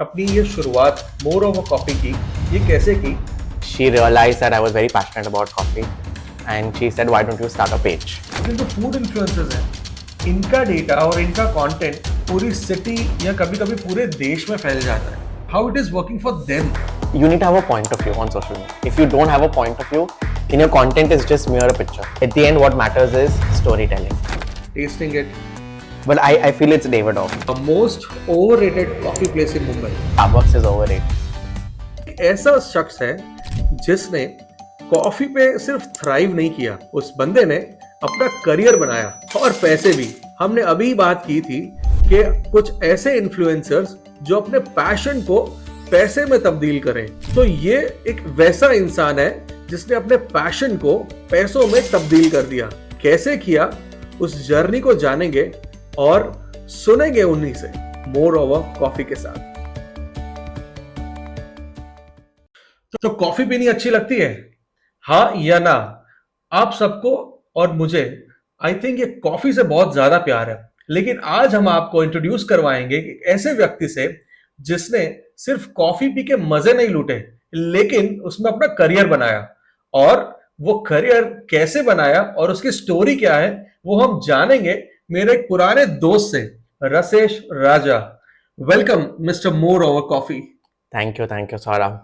अपनी ये शुरुआत मोर ओवर कॉफी की ये कैसे की? She realized that I was very passionate about coffee and she said, why don't you start a page? लेकिन जो फूड इन्फ्लुएंसर्स हैं इनका डेटा और इनका कंटेंट पूरी सिटी या कभी कभी पूरे देश में फैल जाता है. How it is working for them? You need to have a point of view on social media. If you don't have a point of view, then your content is just mere a picture. At the end, what matters is storytelling. Testing it. But I feel it's David off. The most overrated coffee place in Mumbai. Starbucks is overrated. एक ऐसा शख्स है जिसने coffee पे सिर्फ thrive नहीं किया, उस बंदे ने अपना करियर बनाया और पैसे भी. हमने अभी बात की थी कि कुछ ऐसे इन्फ्लुएंसर्स जो अपने पैशन को पैसे में तब्दील करें. तो ये एक वैसा इंसान है जिसने अपने पैशन को पैसों में तब्दील कर दिया. कैसे किया उस जर्नी को जानेंगे और सुनेंगे उन्हीं से मोर ओवर कॉफी के साथ. तो कॉफी पीनी अच्छी लगती है, हाँ या ना? आप सबको और मुझे आई थिंक ये कॉफी से बहुत ज्यादा प्यार है. लेकिन आज हम आपको इंट्रोड्यूस करवाएंगे एक ऐसे व्यक्ति से जिसने सिर्फ कॉफी पी के मजे नहीं लूटे, लेकिन उसमें अपना करियर बनाया. और वो करियर कैसे बनाया और उसकी स्टोरी क्या है वो हम जानेंगे मेरे एक पुराने दोस्त से, Rasesh Raja. Welcome mister More over coffee. Thank you, Saurabh.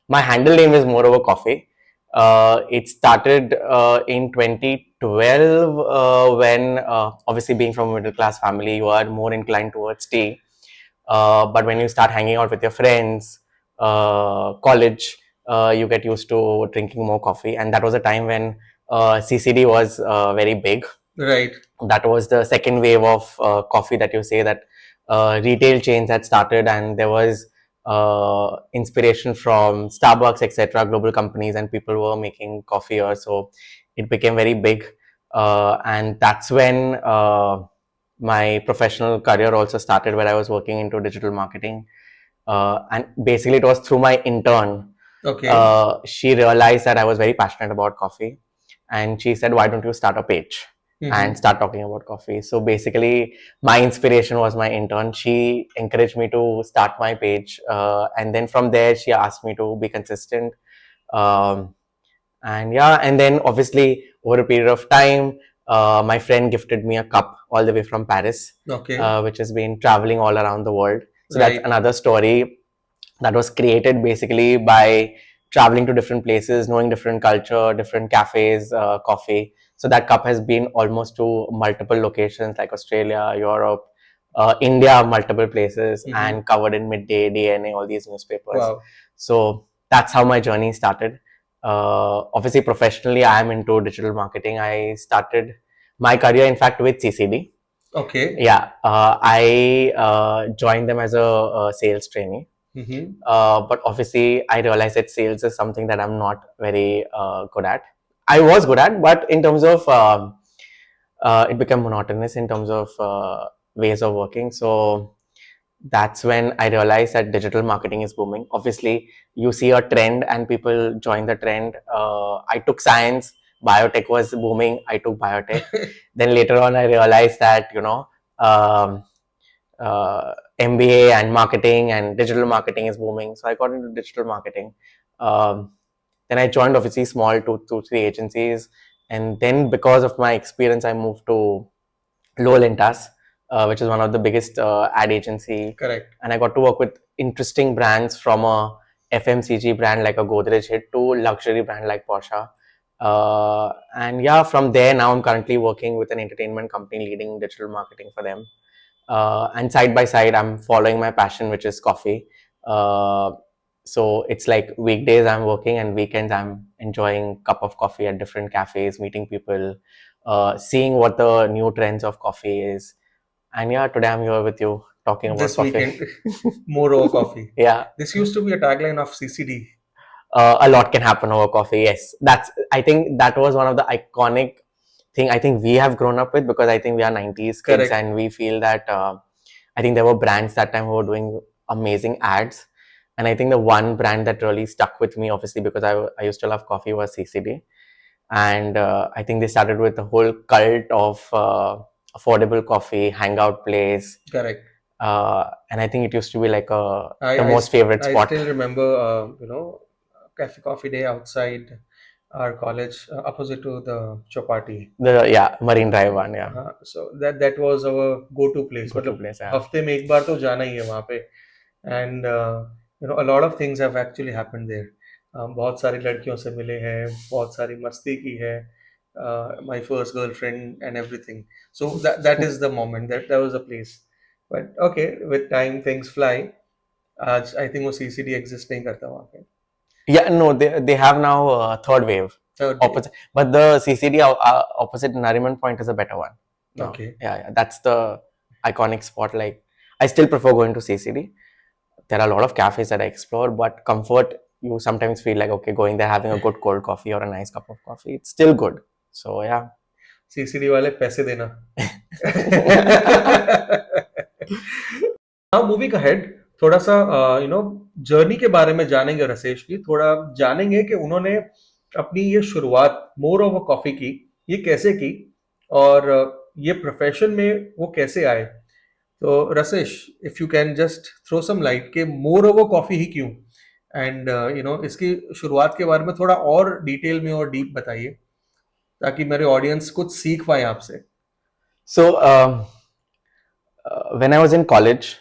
My handle name is MoreOverCoffee. It started in 2012 when, obviously, being from a middle class family, you are more inclined towards tea. But when you start hanging out with your friends, college, you get used to drinking more coffee. And that was a time when CCD was very big. Right. That was the second wave of coffee that you say that retail chains had started, and there was inspiration from Starbucks, etc., global companies, and people were making coffee here. So it became very big. And that's when my professional career also started, where I was working into digital marketing. And basically, it was through my intern. Okay. She realized that I was very passionate about coffee, and she said, why don't you start a page and start talking about coffee? So basically, my inspiration was my intern. She encouraged me to start my page, and then from there, she asked me to be consistent. And then obviously, over a period of time, my friend gifted me a cup all the way from Paris, Okay. which has been traveling all around the world. So Right. that's another story that was created basically by traveling to different places, knowing different culture, different cafes, coffee. So that cup has been almost to multiple locations like Australia, Europe, India, multiple places, and covered in Midday, DNA, all these newspapers. Wow. So that's how my journey started. Obviously, professionally, I am into digital marketing. I started my career, in fact, with CCD. Okay. Yeah, I joined them as a sales trainee. But obviously, I realized that sales is something that I'm not very good at. I was good at, but in terms of it became monotonous in terms of ways of working. So that's when I realized that digital marketing is booming. Obviously, you see a trend and people join the trend. I took science, biotech was booming. I took biotech. Then later on, I realized that, MBA and marketing and digital marketing is booming. So I got into digital marketing. Then I joined obviously small two, three agencies. And then because of my experience, I moved to Lowell&Tas, which is one of the biggest ad agency. Correct. And I got to work with interesting brands, from a FMCG brand like a Godrej hit to luxury brand like Porsche. And yeah, from there, now I'm currently working with an entertainment company leading digital marketing for them. And side by side, I'm following my passion, which is coffee. So it's like weekdays I'm working and weekends I'm enjoying cup of coffee at different cafes, meeting people, seeing what the new trends of coffee is. And yeah, today I'm here with you talking about This coffee. weekend, more over coffee. Yeah. This used to be a tagline of CCD. A lot can happen over coffee. Yes, I think that was one of the iconic thing I think we have grown up with, because I think we are 90s kids. Correct. And we feel that I think there were brands that time who were doing amazing ads. And I think the one brand that really stuck with me, obviously, because I used to love coffee, was CCD. And I think they started with the whole cult of affordable coffee, hangout place. Correct. And I think it used to be like the I most favorite I spot. still remember, cafe coffee day outside our college, opposite to the chapati. The Marine Drive one, yeah, हाँ, so that was our go-to place. go to मतलब place, yeah. हफ्ते में एक बार तो जाना ही है वहाँ पे. And a lot of things have actually happened there. बहुत सारी लड़कियों से मिले हैं, बहुत सारी मस्ती की है. My first girlfriend and everything. So that is the moment. That was a place. But okay, with time things fly. आज I think वो CCD exist नहीं करता वहाँ पे. Yeah, no, they have now third wave Third wave. opposite, but the CCD opposite Nariman Point is a better one. No, Okay. yeah, that's the iconic spot. Like, I still prefer going to CCD. There are a lot of cafes that I explore, but comfort, you sometimes feel like, okay, going there, having a good cold coffee or a nice cup of coffee, it's still good. So yeah. CCD वाले पैसे देना. Now moving ahead, थोड़ा सा journey के बारे में जानेंगे रसेश की. थोड़ा जानेंगे कि उन्होंने अपनी ये शुरुआत मोर ओवर कॉफी की ये कैसे की और ये प्रोफेशन में वो कैसे आए. तो Rasesh, if you can just throw some light के मोर ओवर कॉफी ही क्यों, एंड इसकी शुरुआत के बारे में थोड़ा और डिटेल में और डीप बताइए ताकि मेरे ऑडियंस कुछ सीख पाए आपसे. So when I was in college,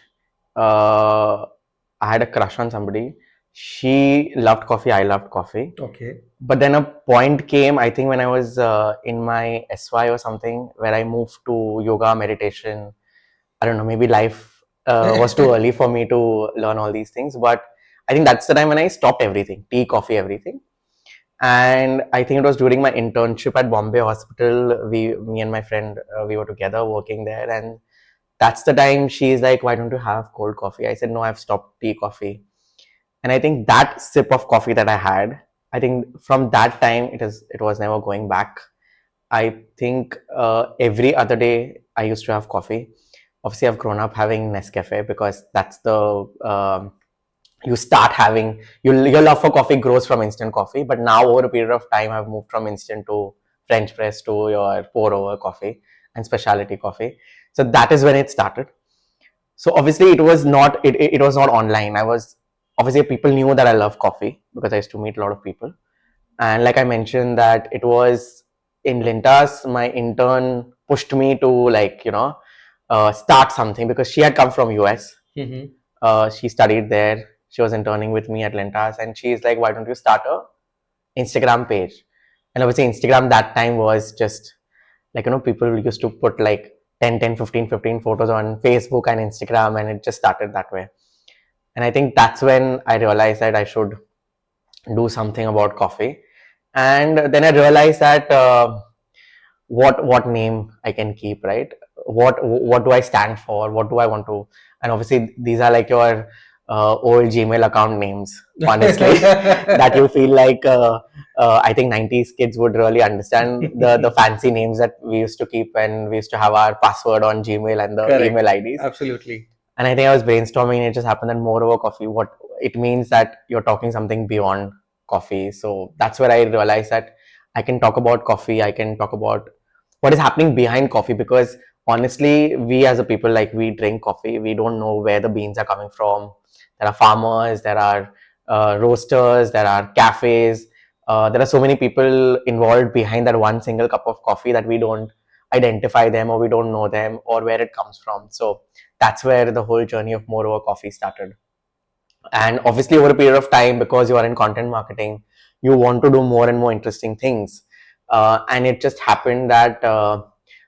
I had a crush on somebody. She loved coffee, I loved coffee. Okay. But then a point came, I think when I was in my SY or something, where I moved to yoga, meditation. I don't know, maybe life was too early for me to learn all these things. But I think that's the time when I stopped everything, tea, coffee, everything. And I think it was during my internship at Bombay Hospital. Me and my friend, we were together working there, and that's the time she's like, "Why don't you have cold coffee?" I said, "No, I've stopped tea, coffee." And I think that sip of coffee that I had, I think from that time it was never going back. I think every other day I used to have coffee. Obviously, I've grown up having Nescafe because that's the you start having your love for coffee grows from instant coffee. But now over a period of time, I've moved from instant to French press to your pour over coffee and specialty coffee. So that is when it started. So obviously it was not online. I was obviously people knew that I love coffee because I used to meet a lot of people. And like I mentioned that it was in Lintas, my intern pushed me to start something because she had come from US. She studied there. She was interning with me at Lintas, and she's like, "Why don't you start a Instagram page?" And obviously Instagram that time was just like people used to put like 10, 10, 15 photos on Facebook and Instagram, and it just started that way. And I think that's when I realized that I should do something about coffee. And then I realized that what name I can keep, right? What do I stand for? What do I want to? And obviously these are like your old Gmail account names, honestly, that you feel like I think 90s kids would really understand the fancy names that we used to keep when we used to have our password on Gmail and the Correct. email IDs. Absolutely. And I think I was brainstorming, and it just happened that more over coffee. What it means that you're talking something beyond coffee. So that's where I realized that I can talk about coffee. I can talk about what is happening behind coffee, because honestly, we as a people, like, we drink coffee, we don't know where the beans are coming from. There are farmers, there are roasters, there are cafes. There are so many people involved behind that one single cup of coffee that we don't identify them, or we don't know them, or where it comes from. So that's where the whole journey of MoreOverCoffee started. And obviously over a period of time, because you are in content marketing, you want to do more and more interesting things. And it just happened that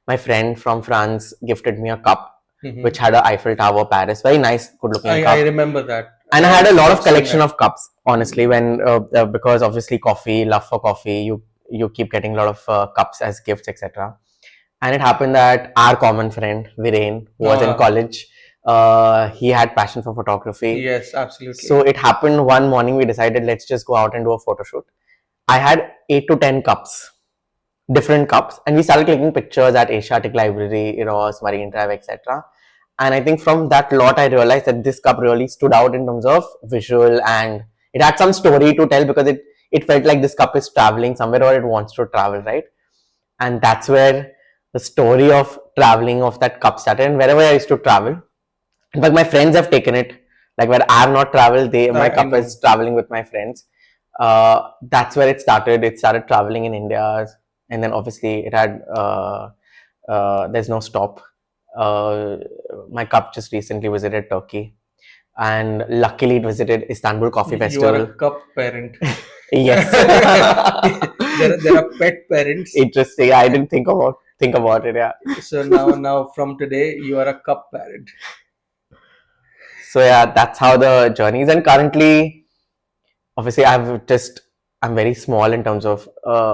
my friend from France gifted me a cup which had a Eiffel Tower Paris, very nice, good looking cup. I remember that. And I had a lot of collection of cups, honestly, when because obviously coffee, love for coffee, you keep getting a lot of cups as gifts, etc. And it happened that our common friend Viren was in college. He had passion for photography. Yes, absolutely. So it happened one morning, we decided, let's just go out and do a photo shoot. I had 8 to 10 cups, different cups, and we started clicking pictures at Asiatic Library, Eros, Marine Drive, etc. And I think from that lot, I realized that this cup really stood out in terms of visual, and it had some story to tell, because it felt like this cup is traveling somewhere, or it wants to travel, right? And that's where the story of traveling of that cup started. And wherever I used to travel, In fact, my friends have taken it. Like where I have not traveled, my I cup know. is traveling with my friends. That's where it started. It started traveling in India, and then obviously it had. There's no stop. Uh, my cup just recently visited Turkey, and luckily it visited Istanbul Coffee You are Festival. a cup parent. Yes. There are pet parents. Interesting. I didn't think about it. Yeah. So now from today you are a cup parent. So yeah, that's how the journey is. And currently, obviously, I'm very small in terms of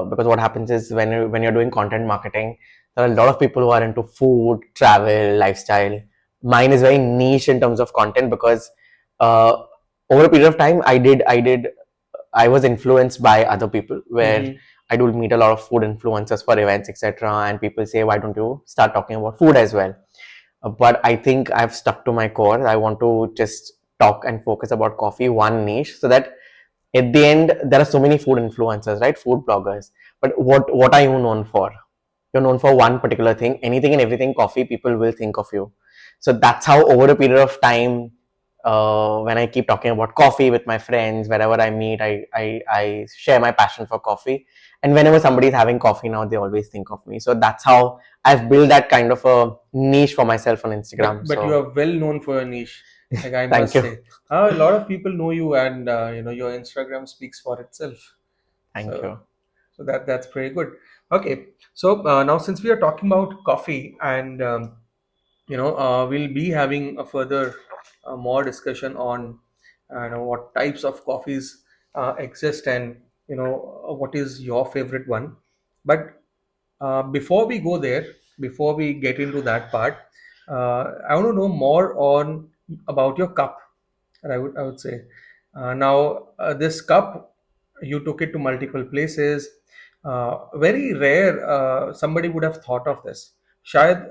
because what happens is when you're doing content marketing, there are a lot of people who are into food, travel, lifestyle. Mine is very niche in terms of content because uh, over a period of time, I was influenced by other people where Mm-hmm. I do meet a lot of food influencers for events, etc. And people say, why don't you start talking about food as well? But I think I've stuck to my core. I want to just talk and focus about coffee, one niche, so that at the end there are so many food influencers, right? Food bloggers. But what are you known for? You're known for one particular thing. Anything and everything coffee, people will think of you. So that's how over a period of time, when I keep talking about coffee with my friends, wherever I meet, I share my passion for coffee. And whenever somebody is having coffee now, they always think of me. So that's how I've built that kind of a niche for myself on Instagram. But you So are well known for your niche. Like I thank must you. say, a lot of people know you, and your Instagram speaks for itself. Thank So you. that's pretty good. Okay, so now since we are talking about coffee, and we'll be having a further more discussion on what types of coffees exist, and what is your favorite one. But before we go there, before we get into that part, I want to know more on about your cup. I would say now this cup, you took it to multiple places. Very rare somebody would have thought of this. शायद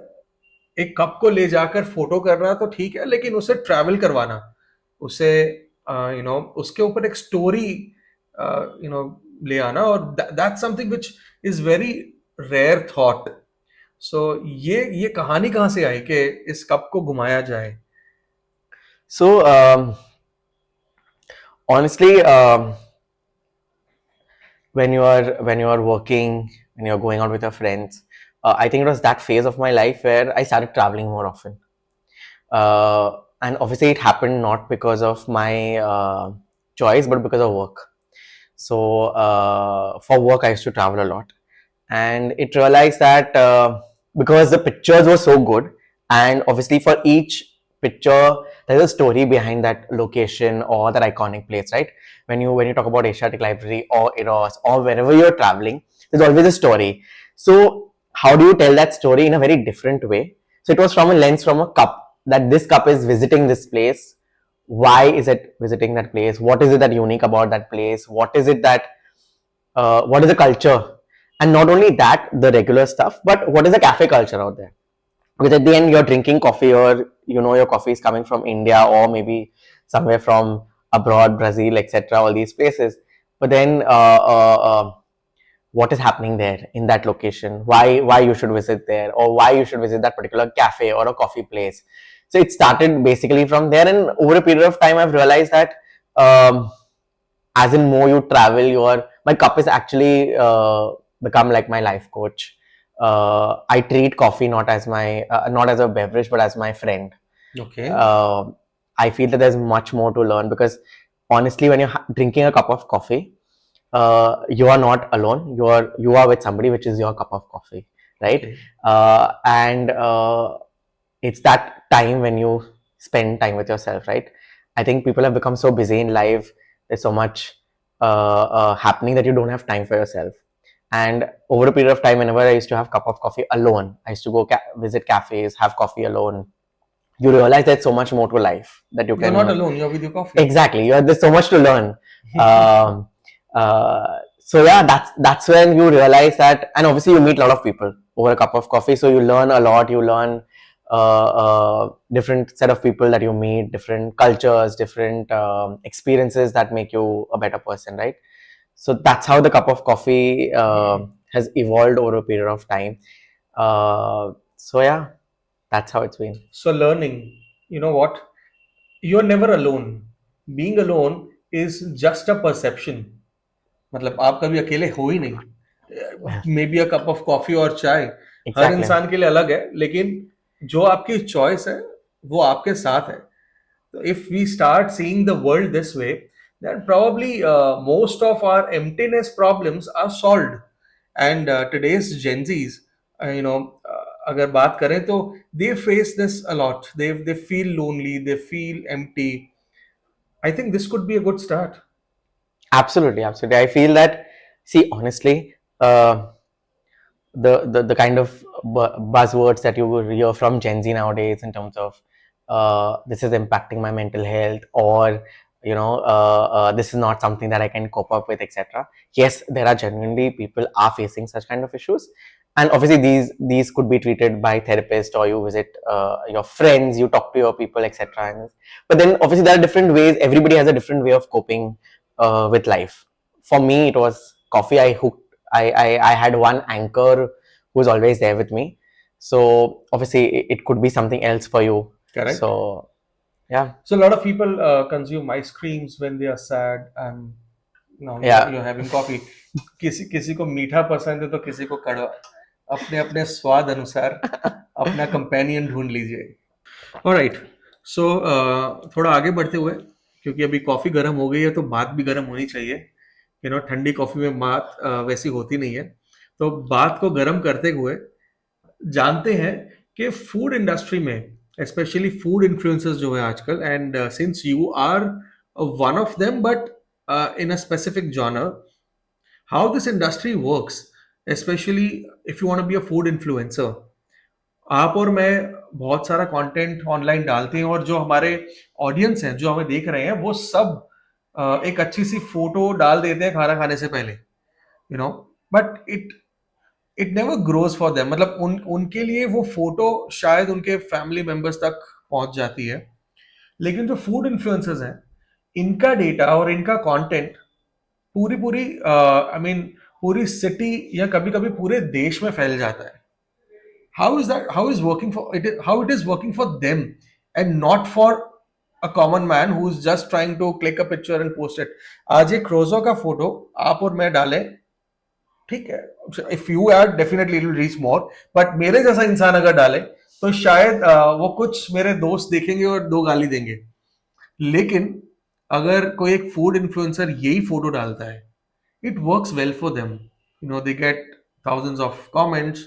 एक cup को ले जाकर photo करना तो ठीक है, लेकिन उसे ट्रैवल करवाना, उसे उसके ऊपर एक स्टोरी यू नो ले आना, और that's something which is very rare thought. So ये कहानी कहाँ से आई कि इस कप को घुमाया जाए? So honestly, when you are working, when you're going out with your friends, I think it was that phase of my life where I started traveling more often. And obviously, it happened not because of my choice, but because of work. So for work, I used to travel a lot, and it realized that because the pictures were so good, and obviously for each picture there's a story behind that location or that iconic place, right? When you talk about Asiatic Library or Eros or wherever you're traveling, there's always a story. So how do you tell that story in a very different way? So it was from a lens, from a cup, that this cup is visiting this place. Why is it visiting that place? What is it that unique about that place? What is it that what is the culture? And not only that, the regular stuff, but what is the cafe culture out there? Because at the end, you're drinking coffee, or your coffee is coming from India or maybe somewhere from abroad, Brazil, etc., all these places. But then what is happening there in that location, why you should visit there, or why you should visit that particular cafe or a coffee place. So it started basically from there, and over a period of time I've realized that as in more you travel, your my cup is actually become like my life coach. I treat coffee not as a beverage but as my friend. Okay. uh, I feel that there's much more to learn, because honestly, when you're drinking a cup of coffee, you are not alone. You are with somebody, which is your cup of coffee, right? Okay. And it's that time when you spend time with yourself, right? I think people have become so busy in life. There's so much happening that you don't have time for yourself. And over a period of time, whenever I used to have a cup of coffee alone, I used to go visit cafes, have coffee alone. You realize there's so much more to life that you You're not can. alone, you're with your coffee. Exactly, there's so much to learn. So yeah, that's when you realize that, and obviously you meet a lot of people over a cup of coffee, so you learn a lot. You learn different set of people that you meet, different cultures, different experiences that make you a better person, right? So that's how the cup of coffee has evolved over a period of time. So yeah, that's how it's been. So learning. you know what? You're never alone. Being alone is just a perception. मतलब आप कभी अकेले हो ही Yeah, नहीं. May be a cup of coffee और चाय हर exactly. इंसान के लिए अलग है, लेकिन जो आपकी चॉइस है वो आपके साथ है. So if we start seeing the world this way, then probably most of our emptiness problems are solved. And today's Gen Zs, अगर बात करें तो they face this a lot. They feel lonely, they feel empty. I think this could be a good start. Absolutely, absolutely. I feel that, see, honestly, the kind of buzzwords that you will hear from Gen Z nowadays in terms of this is impacting my mental health, or this is not something that I can cope up with, etc. Yes, there are genuinely people are facing such kind of issues, and obviously these could be treated by therapists, or you visit your friends, you talk to your people, etc. But then obviously there are different ways. Everybody has a different way of coping with life. For me, it was coffee. I had one anchor who was always there with me. So obviously it could be something else for you. Correct. So yeah, So a lot of people consume ice creams when they are sad, and yeah. you're having coffee. किसी किसी को मीठा पसंद है तो किसी को कड़वा. अपने अपने स्वाद अनुसार अपना कंपेनियन ढूंढ लीजिए. ऑलराइट. सो थोड़ा आगे बढ़ते हुए, क्योंकि अभी कॉफी गर्म हो गई है तो बात भी गर्म होनी चाहिए. ठंडी कॉफी में बात वैसी होती नहीं है. तो बात को गर्म करते हुए जानते हैं कि फूड इंडस्ट्री में, स्पेशली फूड इन्फ्लुएंसर्स जो है आजकल, and since you are one of them but in a specific genre, how this industry works, specially if you want to be a food influencer. आप और मैं बहुत सारा कंटेंट ऑनलाइन डालते हैं, और जो हमारे ऑडियंस हैं, जो हमें देख रहे हैं, वो सब एक अच्छी सी फोटो डाल देते हैं खाना खाने से पहले, but it never grows for them. मतलब उनके लिए वो फोटो शायद उनके फैमिली मेंबर्स तक पहुंच जाती है, लेकिन जो फूड इन्फ्लुएंसर्स हैं, इनका डेटा और इनका कंटेंट पूरी पूरी आई मीन पूरी सिटी या कभी कभी पूरे देश में फैल जाता है. How is working for it, how it is working for them and not for a common man who's just trying to click a picture and post it. आज एक क्रोजो का फोटो आप और मैं डालें, ठीक है, if you add definitely it will reach more, but मेरे जैसा इंसान अगर डाले तो शायद वो कुछ मेरे दोस्त देखेंगे और दो गाली देंगे. लेकिन अगर कोई एक फूड इन्फ्लुएंसर यही फोटो डालता है, it works well for them. They get thousands of comments,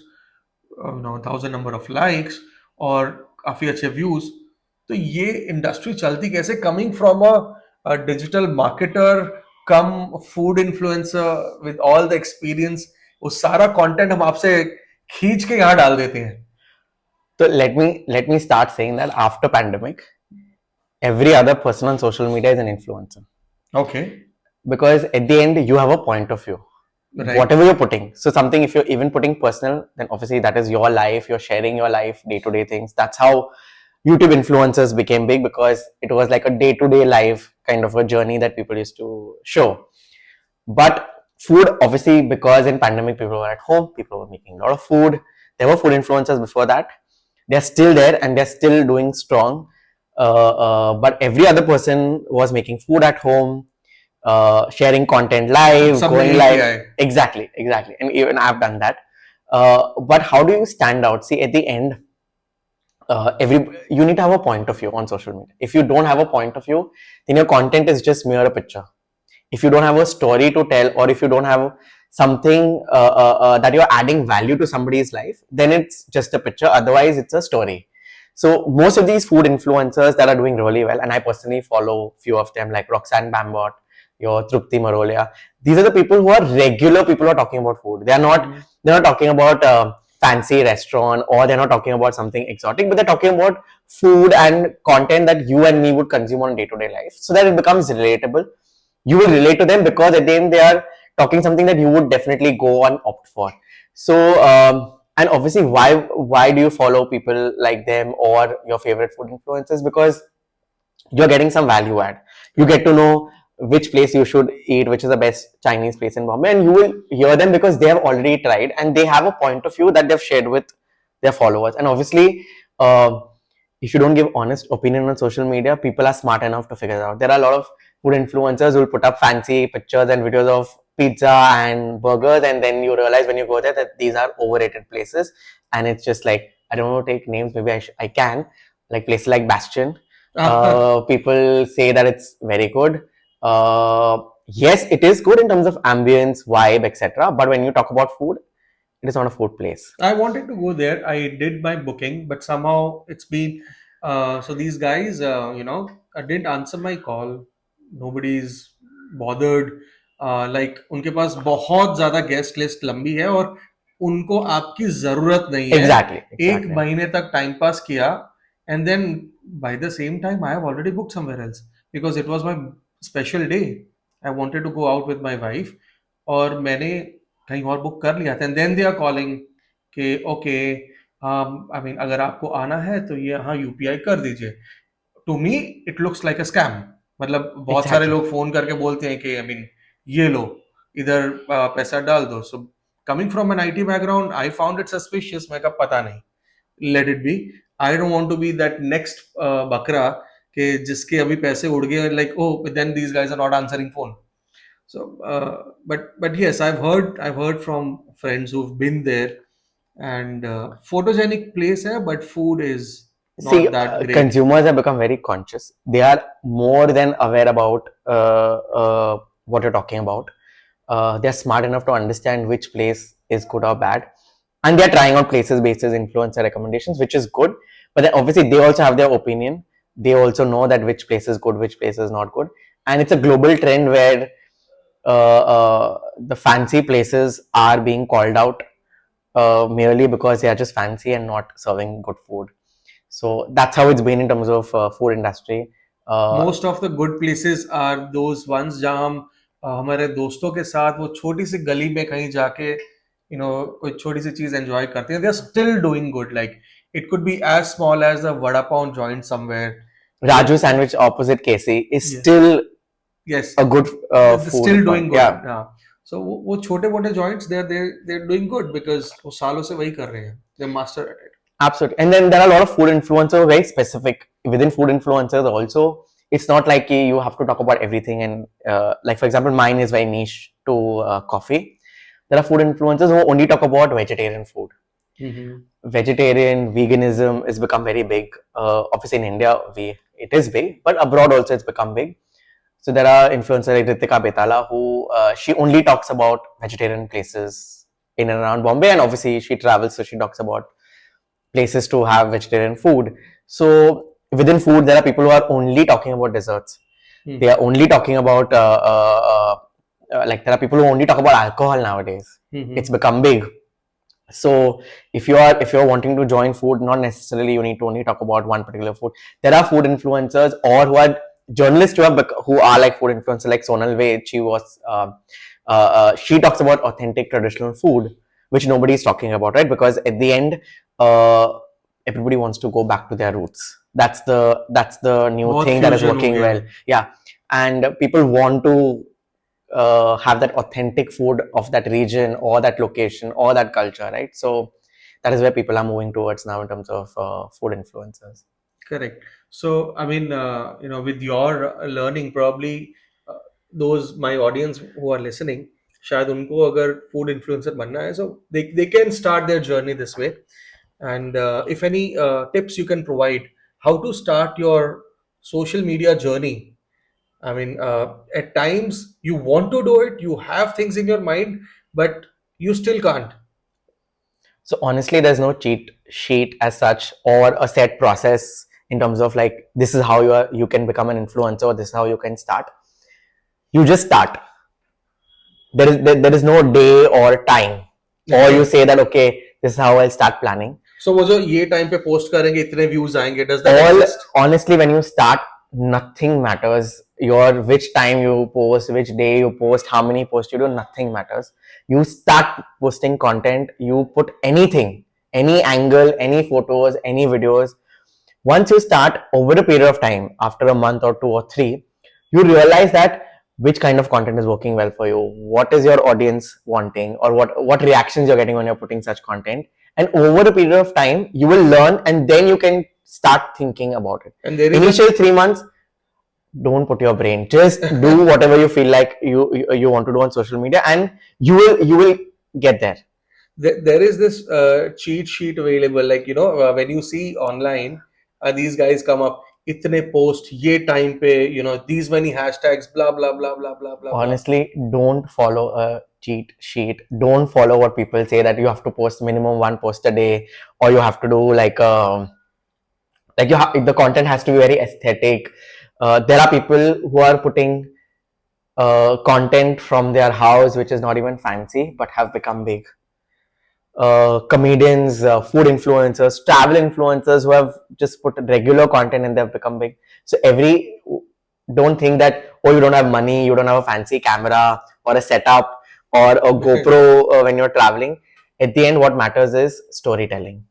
1,000 number of likes, और काफी अच्छे व्यूज. तो ये इंडस्ट्री चलती कैसे, coming from a digital marketer come food influencer with all the experience. वो सारा कंटेंट हम आपसे खींच के यहाँ डाल देते हैं. So let me start saying that after pandemic, every other person on social media is an influencer. Okay. Because at the end you have a point of view. Right. Whatever you're putting, so something, if you're even putting personal, then obviously that is your life, you're sharing your life, day-to-day things. That's how YouTube influencers became big, because it was like a day-to-day life kind of a journey that people used to show. But food, obviously, because in pandemic people were at home, people were making a lot of food. There were food influencers before that. They're still there and they're still doing strong. But every other person was making food at home, sharing content live, going live. Exactly. And even I've done that. But how do you stand out? See, at the end, you need to have a point of view on social media. If you don't have a point of view, then your content is just mere a picture. If you don't have a story to tell, or if you don't have something that you're adding value to somebody's life, then it's just a picture. Otherwise, it's a story. So most of these food influencers that are doing really well, and I personally follow few of them, like Roxanne Bambot, your Trupti Marolia. These are the people who are regular people who are talking about food. They're not talking about fancy restaurant, or they're not talking about something exotic, but they're talking about food and content that you and me would consume on day-to-day life, so that it becomes relatable. You will relate to them, because at the end they are talking something that you would definitely go and opt for. So and obviously, why do you follow people like them or your favorite food influencers? Because you're getting some value add. You get to know which place you should eat, which is the best Chinese place in Bombay, and you will hear them because they have already tried and they have a point of view that they've shared with their followers. And obviously, if you don't give honest opinion on social media, people are smart enough to figure it out. There are a lot of food influencers who will put up fancy pictures and videos of pizza and burgers, and then you realize when you go there that these are overrated places. And it's just like, I don't want to take names, maybe I can, like places like Bastian. People say that it's very good. Yes, it is good in terms of ambience, vibe, etc. But when you talk about food, it is not a food place. I wanted to go there. I did my booking, but somehow it's been so these guys, didn't answer my call. Nobody's bothered. Like उनके पास बहुत ज़्यादा guest list लंबी है और उनको आपकी ज़रूरत नहीं है. Exactly. एक महीने तक टाइम पास किया, and then by the same time I have already booked somewhere else because it was my special day. I wanted to go out with my wife और मैंने कहीं और बुक कर लिया था, and then they are calling कि okay, I mean अगर आपको आना है तो ये यहाँ यूपीआई कर दीजिए. To me it looks like a scam. मतलब बहुत सारे लोग फोन करके बोलते हैं कि आई मीन ये लो, इधर पैसा डाल दो. So coming from an IT background I found it suspicious. मैं कहा पता नहीं, let it be. I don't want to be that next बकरा कि जिसके अभी पैसे उड़ गए, like oh then these guys are not answering phone. So, but yes, I've heard from friends who've been there, and photogenic place hai, but food is not that great. Consumers have become very conscious. They are more than aware about what you're talking about. They're smart enough to understand which place is good or bad, and they're trying out places based on influencer recommendations, which is good. But then obviously they also have their opinion. They also know that which place is good, which place is not good, and it's a global trend where the fancy places are being called out merely because they are just fancy and not serving good food. So that's how it's been in terms of food industry. Most of the good places are those ones जहाँ हम हमारे दोस्तों के साथ वो छोटी सी गली में कहीं जाके कोई छोटी सी चीज एंजॉय करते हैं. They are still doing good. Like it could be as small as a vada pav joint somewhere. Raju sandwich opposite KC is still a good food. Still doing good. Yeah. So वो छोटे मोटे joints they're doing good because वो सालों से वही कर रहे हैं. They're master at it. Absolutely. And then there are a lot of food influencers very specific. Within food influencers also, it's not like you have to talk about everything. And like for example, mine is very niche to coffee. There are food influencers who only talk about vegetarian food. Mm-hmm. Vegetarian, veganism has become very big. Obviously in India, it is big, but abroad also it's become big. So there are influencers like Ritika Betala who she only talks about vegetarian places in and around Bombay, and obviously she travels, so she talks about places to have vegetarian food. So within food, there are people who are only talking about desserts. Mm-hmm. They are only talking about like there are people who only talk about alcohol nowadays. Mm-hmm. It's become big. So if you're wanting to join food, not necessarily you need to only talk about one particular food. There are food influencers or who are journalists who are like food influencers, like Sonal Ved. She talks about authentic traditional food, which nobody is talking about, right? Because at the end, everybody wants to go back to their roots. That's the new thing that is working well. Yeah, and people want to have that authentic food of that region or that location or that culture, right? So that is where people are moving towards now in terms of food influencers. Correct. So I mean, with your learning, probably those my audience who are listening, शायद उनको अगर food influencer बनना है, so they can start their journey this way. And if any tips you can provide, how to start your social media journey. I mean, at times you want to do it, you have things in your mind, but you still can't. So honestly, there's no cheat sheet as such or a set process in terms of like, this is how you can become an influencer, or this is how you can start. You just start. There is no day or time, or you say that okay, this is how I'll start planning. So वो जो ये time पे post करेंगे इतने views आएंगे, does that exist? Honestly, when you start, nothing matters. Which time you post, which day you post, how many posts you do, nothing matters. You start posting content, you put anything, any angle, any photos, any videos. Once you start, over a period of time, after a month or 2 or 3, you realize that which kind of content is working well for you, what is your audience wanting, or what reactions you're getting when you're putting such content, and over a period of time you will learn, and then you can start thinking about it. And there is Initial 3 months, don't put your brain, just do whatever you feel like you want to do on social media, and you will get there. there is this cheat sheet available, like when you see online, these guys come up, itne post ye time pe, these many hashtags, blah blah blah blah blah blah blah. Honestly, don't follow a cheat sheet. Don't follow what people say, that you have to post minimum 1 post a day, or you have to do the content has to be very aesthetic. There are people who are putting content from their house which is not even fancy but have become big. Comedians, food influencers, travel influencers who have just put regular content and they've become big. So don't think that, oh, you don't have money, you don't have a fancy camera or a setup or a GoPro when you're traveling. At the end, what matters is storytelling.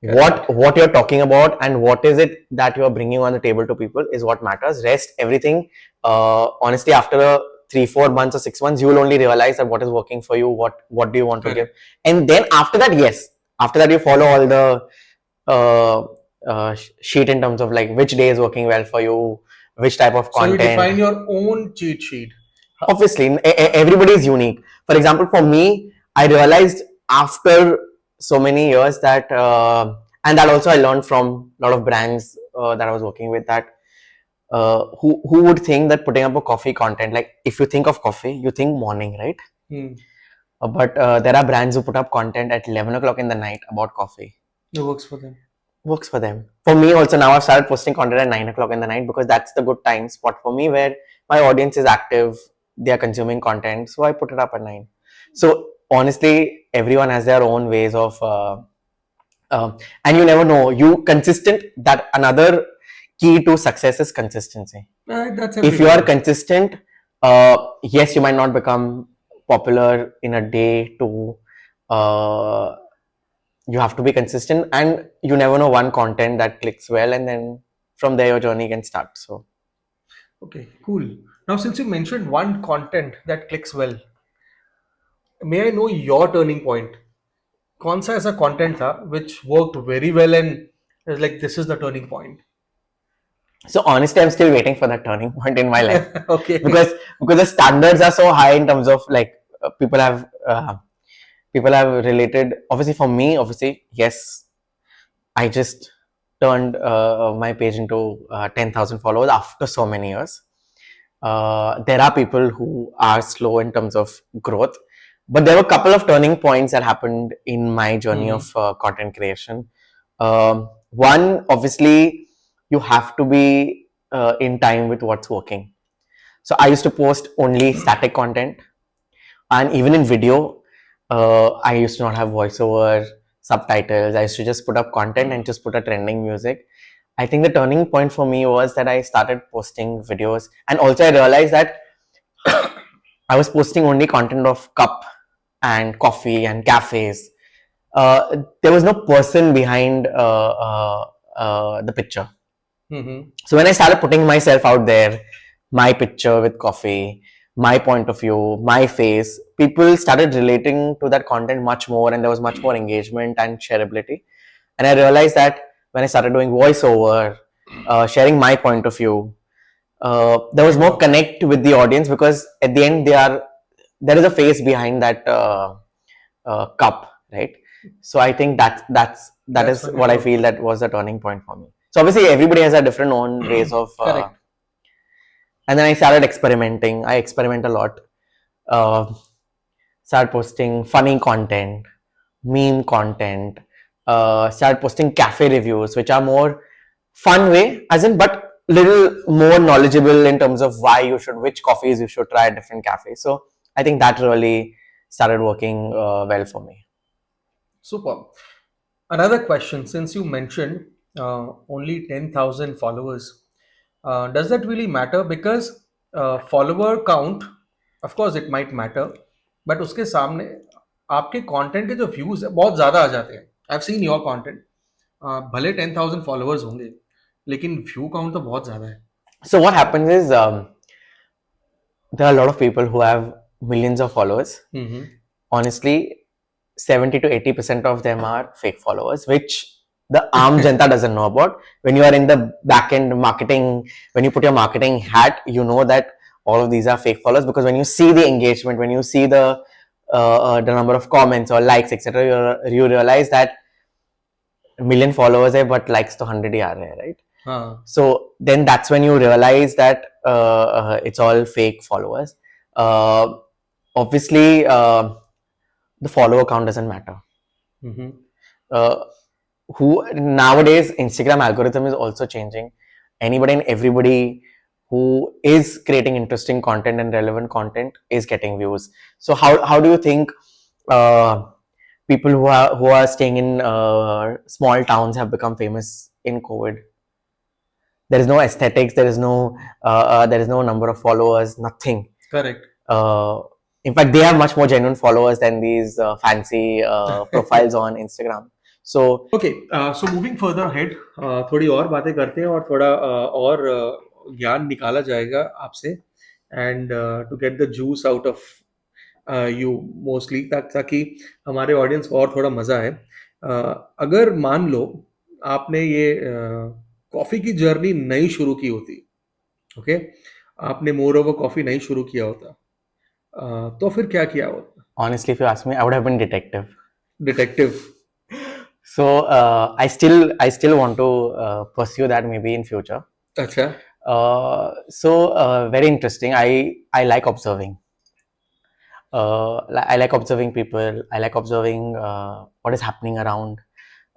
What you're talking about and what is it that you're bringing on the table to people is what matters. Rest, everything, honestly, after 3-4 months or 6 months, you will only realize that what is working for you, what do you want to give, and then after that, yes, after that you follow all the sheet in terms of like which day is working well for you, which type of So you content. define your own cheat sheet. Obviously, everybody is unique. For example, for me, I realized after so many years that, and that also I learned from a lot of brands that I was working with, that who would think that putting up a coffee content, like if you think of coffee, you think morning, right? But there are brands who put up content at 11 o'clock in the night about coffee. It works for them. Works for them. For me also, now I've started posting content at 9 o'clock in the night because that's the good time spot for me where my audience is active, they are consuming content, so I put it up at 9. So honestly, everyone has their own ways of and you never know, you consistent. That another key to success is consistency. That's if you are consistent, yes, you might not become popular in a day, to you have to be consistent, and you never know, one content that clicks well, and then from there your journey can start. So okay, cool. Now, since you mentioned one content that clicks well, may I know your turning point? कौन सा ऐसा content था which worked very well and is like, this is the turning point? So honestly, I'm still waiting for that turning point in my life. Okay. because the standards are so high in terms of like people have related. Obviously, for me, yes, I just turned my page into 10,000 followers after so many years. There are people who are slow in terms of growth, but there were a couple of turning points that happened in my journey of content creation. One, obviously, you have to be in time with what's working. So I used to post only static content, and even in video, I used to not have voiceover, subtitles. I used to just put up content and just put a trending music. I think the turning point for me was that I started posting videos, and also I realized that I was posting only content of cup and coffee and cafes. There was no person behind the picture. So when I started putting myself out there, my picture with coffee, my point of view, my face, people started relating to that content much more, and there was much more engagement and shareability. And I realized that when I started doing voiceover, sharing my point of view, there was more connect with the audience, because at the end there is a face behind that cup, right? So I think that is what I feel that was the turning point for me. So obviously everybody has a different own ways of Correct. And then I started experimenting. I experiment a lot. Started posting funny content, meme content, started posting cafe reviews, which are more fun way, as in, but little more knowledgeable in terms of which coffees you should try at different cafes. So I think that really started working well for me. Super. Another question, since you mentioned only 10,000 followers, does that really matter? Because follower count, of course it might matter, but उसके सामने आपके content के जो views है बहुत ज्यादा आ जाते हैं. I have seen your content, भले 10,000 फॉलोअर्स होंगे लेकिन व्यू काउंट तो बहुत ज्यादा है. So what happens is, there are a lot of people who have millions of followers. Honestly, 70 to 80% of them are fake followers, which the Aam Janta doesn't know about. When you are in the back end marketing, when you put your marketing hat, you know that all of these are fake followers, because when you see the engagement, when you see the number of comments or likes, etc., you realize that million followers hai, but likes to 100 ही आ रहे हैं, right? So then that's when you realize that it's all fake followers. Obviously, the follower count doesn't matter. Who nowadays Instagram algorithm is also changing. Anybody and everybody who is creating interesting content and relevant content is getting views. So how do you think people who are staying in small towns have become famous in COVID? There is no aesthetics, there is no number of followers, nothing. Correct. In fact, they have much more genuine followers than these fancy profiles on Instagram. So okay, so moving further ahead, थोड़ी और बातें करते हैं और थोड़ा और ज्ञान निकाला जाएगा आपसे, and to get the juice out of you mostly, ताकि हमारे ऑडियंस को और थोड़ा मजा आए. अगर मान लो आपने ये कॉफी की जर्नी नहीं शुरू की होती, ओके, आपने मोर ओवर कॉफी नहीं शुरू किया होता, तो फिर क्या किया होता? honestly, if you ask me, I would have been detective. Detective. So I still want to pursue that maybe in future. अच्छा. So very interesting. I like observing. I like observing people. I like observing what is happening around.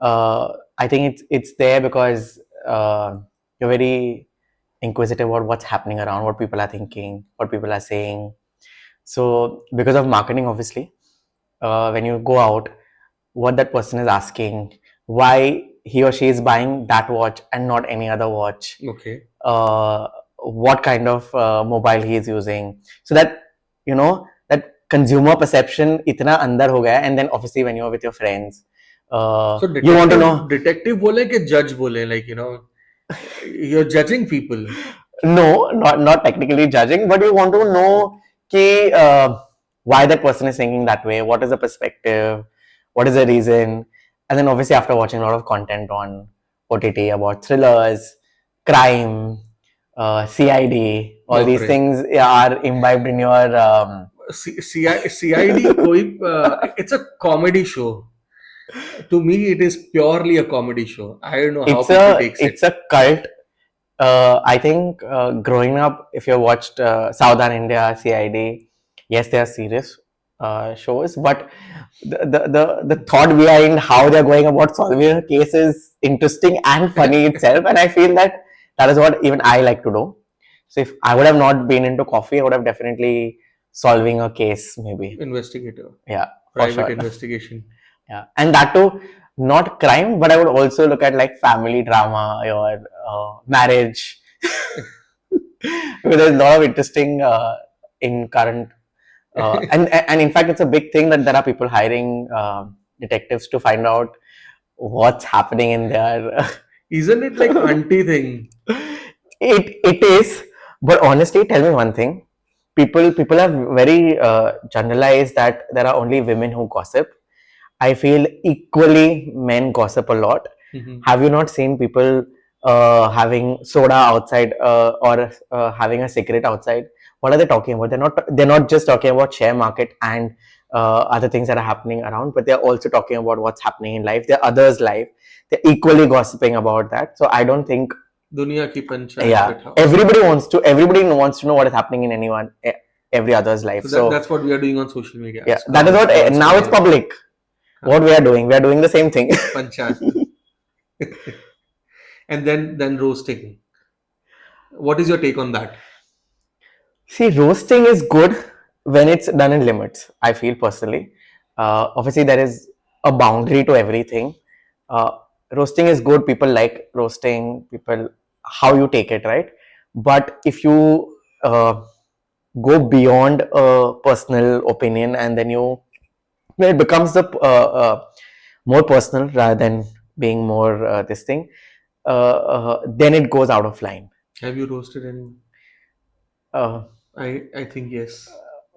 I think it's there because you're very inquisitive about what's happening around, what people are thinking, what people are saying. So because of marketing, obviously, when you go out, what that person is asking, why he or she is buying that watch and not any other watch. Okay. What kind of mobile he is using, so that you know that consumer perception itna andar ho gaya. And then obviously when you're with your friends, so you want to know. Detective bole ke judge bole, like, you know, you're judging people. No, not technically judging, but you want to know ki, why that person is thinking that way, what is the perspective, what is the reason. And then obviously after watching a lot of content on OTT about thrillers, crime, CID, all these things are imbibed in your CID it's a comedy show. To me, it is purely a comedy show. I don't know how people takes it. It's a cult. I think growing up, if you watched Southern India, CID, yes, they are serious shows, but the thought behind how they're going about solving a case is interesting and funny itself. And I feel that is what even I like to do. So if I would have not been into coffee, I would have definitely solving a case, maybe. Investigator. Yeah. Private investigation. Yeah. And that too, not crime, but I would also look at like family drama or marriage. Because there's a lot of interesting in current and in fact it's a big thing that there are people hiring detectives to find out what's happening in there. Isn't it like auntie thing? It is, but honestly, tell me one thing. People have very generalized that there are only women who gossip. I feel equally men gossip a lot. Have you not seen people having soda outside or having a cigarette outside? What are they talking about? They're not just talking about share market and other things that are happening around, but they're also talking about what's happening in life, their others' life. They're equally gossiping about that. So I don't think Dunia ki panchayat. Yeah, everybody wants to know what is happening in every other's life. So that's what we are doing on social media. Yeah, that is what now it's public. What we are doing the same thing. Panchayat. And then roasting. What is your take on that? See, roasting is good when it's done in limits, I feel personally. Obviously, there is a boundary to everything. Roasting is good. People like roasting. People, how you take it, right? But if you go beyond a personal opinion and then it becomes the more personal rather than being more this thing, then it goes out of line. Have you roasted anyone? I think yes.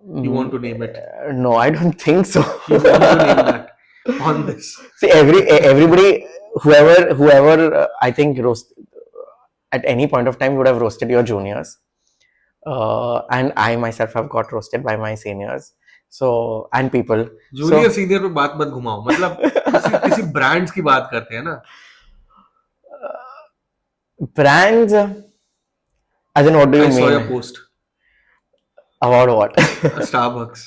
You want to name it? No, I don't think so. You want to name that? on this. See, everybody, whoever, I think roast at any point of time would have roasted your juniors, and I myself have got roasted by my seniors. So and people. Junior So senior पे बात मत घुमाओ, मतलब किसी किसी brands की बात करते हैं ना. brands, as in what do you I saw mean? your post. About what? Starbucks.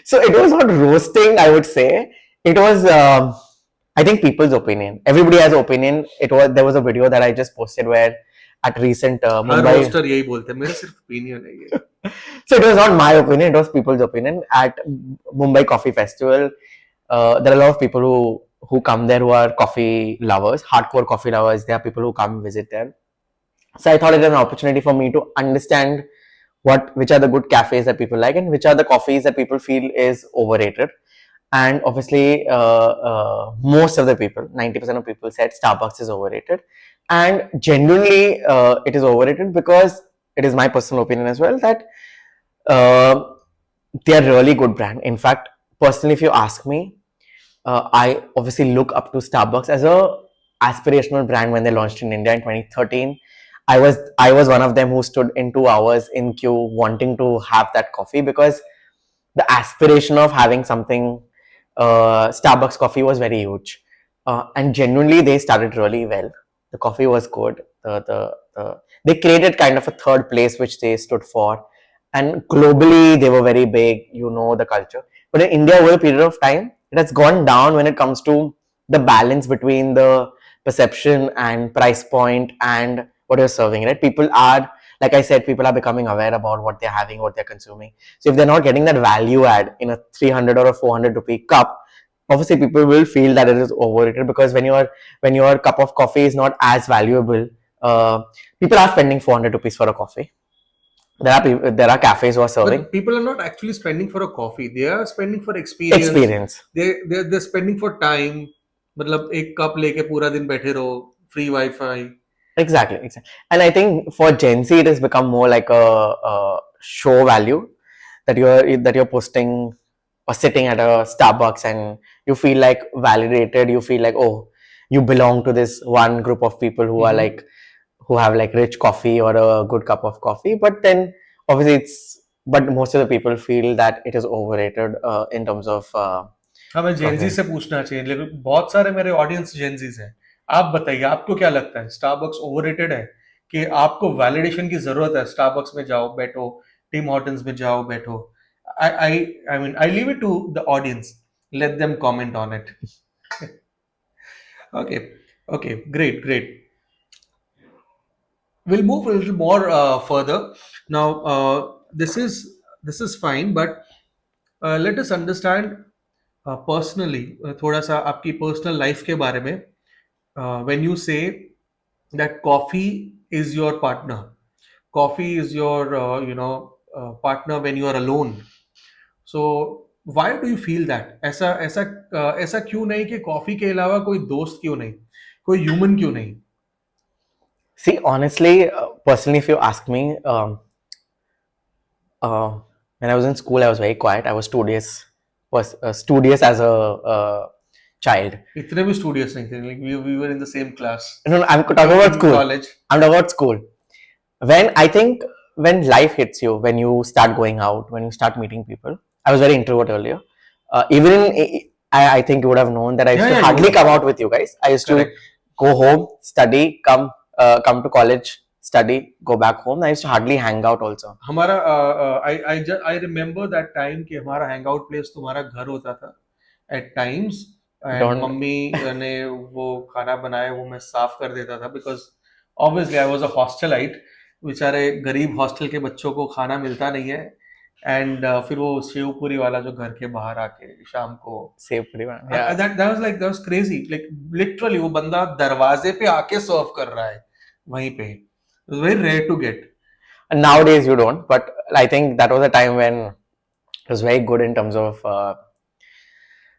So it was not roasting, I would say. It was, I think, people's opinion. Everybody has opinion. There was a video that I just posted where at recent हर Mumbai. Roaster यही बोलते हैं, मेरा सिर्फ opinion है ये. So it was not my opinion; it was people's opinion at Mumbai Coffee Festival. There are a lot of people who come there who are coffee lovers, hardcore coffee lovers. There are people who come visit there. So I thought it was an opportunity for me to understand which are the good cafes that people like and which are the coffees that people feel is overrated. And obviously, most of the people, 90% of people said Starbucks is overrated. And genuinely, it is overrated because it is my personal opinion as well that uh, they are really good brand. In fact, personally, if you ask me, I obviously look up to Starbucks as a aspirational brand when they launched in India in 2013. I was one of them who stood in 2 hours in queue wanting to have that coffee because the aspiration of having something Starbucks coffee was very huge, and genuinely they started really well. The coffee was good. They created kind of a third place which they stood for, and globally they were very big. You know the culture, but in India over a period of time, it has gone down when it comes to the balance between the perception and price point and what you're serving. Right? People are, like I said, people are becoming aware about what they're having, what they're consuming. So if they're not getting that value add in a 300 or a 400 rupee cup, obviously people will feel that it is overrated because when your cup of coffee is not as valuable, people are spending 400 rupees for a coffee. There are cafes who are serving. But people are not actually spending for a coffee. They are spending for experience. Experience. They're spending for time. मतलब एक cup लेके पूरा दिन बैठे रहो, free Wi-Fi. Exactly. And I think for Gen Z, it has become more like a show value that you're posting or sitting at a Starbucks and you feel like validated. You feel like, oh, you belong to this one group of people who are like who have like rich coffee or a good cup of coffee. But then obviously but most of the people feel that it is overrated in terms of. हमें Gen Z से पूछना चाहिए, लेकिन बहुत सारे मेरे audience Gen Zs हैं. आप बताइए, आपको क्या लगता है, स्टारबक्स ओवररेटेड है कि आपको वैलिडेशन की जरूरत है? स्टारबक्स में जाओ बैठो, टिम हॉर्टन्स में जाओ बैठो. I leave it to the audience. Let them comment on it. Okay, great. We'll move a little more further now. This is fine, but let us understand personally, थोड़ा सा आपकी personal life के बारे में. When you say that coffee is your partner, coffee is your partner when you are alone. So why do you feel that? ऐसा ऐसा ऐसा क्यों नहीं कि कॉफी के अलावा कोई दोस्त क्यों नहीं, कोई ह्यूमन क्यों नहीं? See, honestly, personally, if you ask me, when I was in school, I was very quiet. I was studious, studious as a child. इतने भी स्टूडियस नहीं थे. Like we were in the same class. No, I'm talking about school. College. I'm talking about school. When life hits you, when you start going out, when you start meeting people, I was very introvert earlier. I think you would have known that I used to hardly come out with you guys. I used to go home, study, come to college, study, go back home. I used to hardly hang out also. हमारा I remember that time कि हमारा hangout place तुम्हारा घर होता था at times. And mummy ने वो खाना बनाया, वो मैं साफ कर देता था because obviously I was a hostelite. बेचारे गरीब हॉस्टल के बच्चों को खाना मिलता नहीं है. एंड फिर वो सेव पूरी वाला जो घर के बाहर आके शाम को सेव पूरी वाला, that was crazy. Like literally वो बंदा दरवाजे पे आके सर्व कर रहा है वहीं पे. It was very rare to get. And nowadays you don't, but I think that was a time when it was very good in terms of.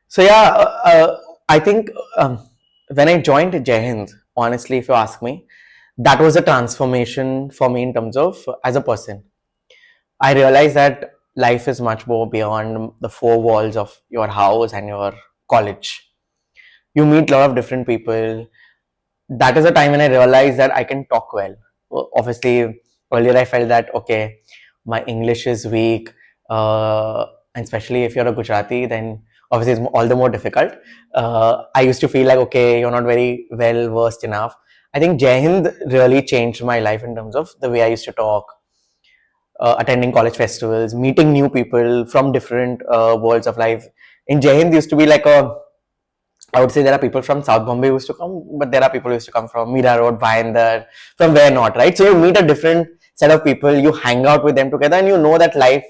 So yeah, I think when I joined GenZ, honestly, if you ask me, that was a transformation for me in terms of as a person. I realized that life is much more beyond the four walls of your house and your college. You meet a lot of different people. That is a time when I realized that I can talk well. Obviously, earlier I felt that okay, my English is weak, and especially if you're a Gujarati, then obviously it's all the more difficult. I used to feel like okay, you're not very well versed enough. I think Jai Hind really changed my life in terms of the way I used to talk, attending college festivals, meeting new people from different worlds of life. In Jai Hind, used to be like a, I would say there are people from South Bombay who used to come, but there are people who used to come from Mira Road, Bhayandar, from where not, right? So you meet a different set of people, you hang out with them together, and you know that life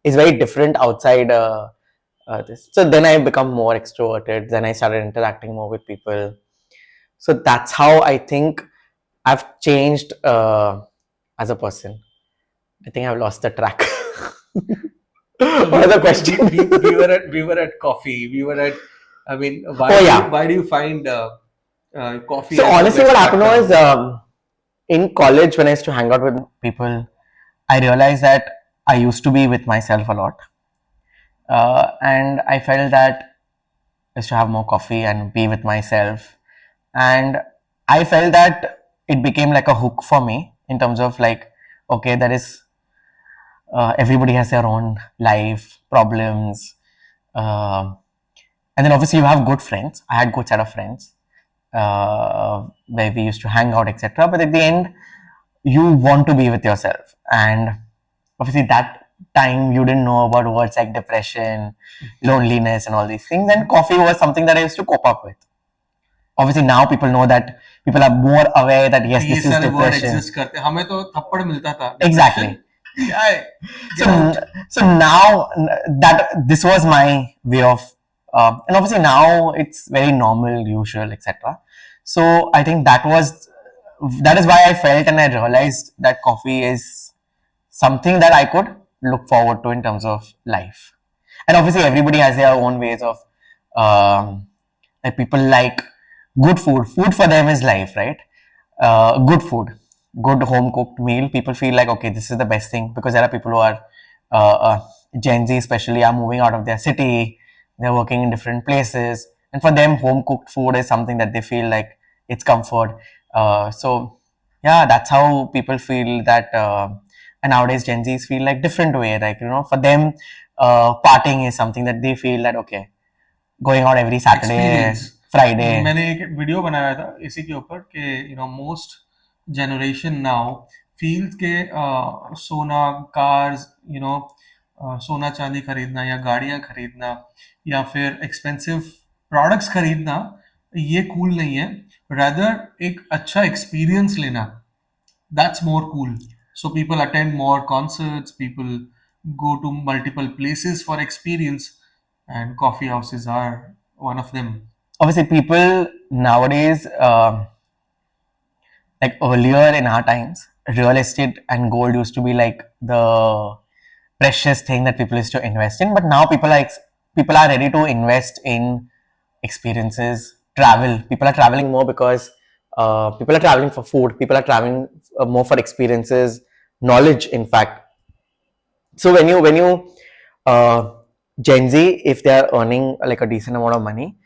is very different outside this. So then I become more extroverted. Then I started interacting more with people. So that's how I think I've changed as a person. I think I've lost the track. So What was the question? we were at coffee. We were at. I mean, Oh yeah. why do you find coffee So as the honestly, best what happened factor? was in college when I used to hang out with people, I realized that I used to be with myself a lot, and I felt that I used to have more coffee and be with myself, and I felt that it became like a hook for me in terms of like, okay, there is everybody has their own life problems, um and then obviously you have good friends. I had good set of friends where we used to hang out, etc. But at the end, you want to be with yourself, and obviously that time you didn't know about words like depression, loneliness, and all these things. And coffee was something that I used to cope up with. Obviously now people know that people are more aware that yes, ये this is सारे word depression. Exist करते हैं हमें तो थप्पड़ मिलता था Exactly. Depression क्या है So, get out so now that this was my way of, and obviously now it's very normal, usual, etc. So I think that is why I felt and I realized that coffee is something that I could look forward to in terms of life. And obviously everybody has their own ways of, like people like good food. Food for them is life, right? Good food, good home cooked meal. People feel like okay, this is the best thing because there are people who are Gen Z, especially, are moving out of their city. They're working in different places, and for them, home cooked food is something that they feel like it's comfort. So yeah, that's how people feel that. And nowadays, Gen Zs feel like different way. Like for them, partying is something that they feel that okay, going out every Saturday, experience Friday. मैंने एक video बनाया था इसी के ऊपर कि most generation now feels के सोना कार्स सोना चांदी खरीदना या गाड़ियां खरीदना या फिर एक्सपेंसिव प्रोडक्ट्स खरीदना ये कूल नहीं है रादर एक अच्छा एक्सपीरियंस लेना that's more cool. So people attend more concerts, people go to multiple places for experience, and coffee houses are one of them. Obviously, people nowadays, like earlier in our times, real estate and gold used to be like the precious thing that people used to invest in. But now people are ready to invest in experiences, travel. People are traveling more because people are traveling for food. People are traveling more for experiences, knowledge. In fact, so when you uh, Gen Z, if they are earning like a decent amount of money,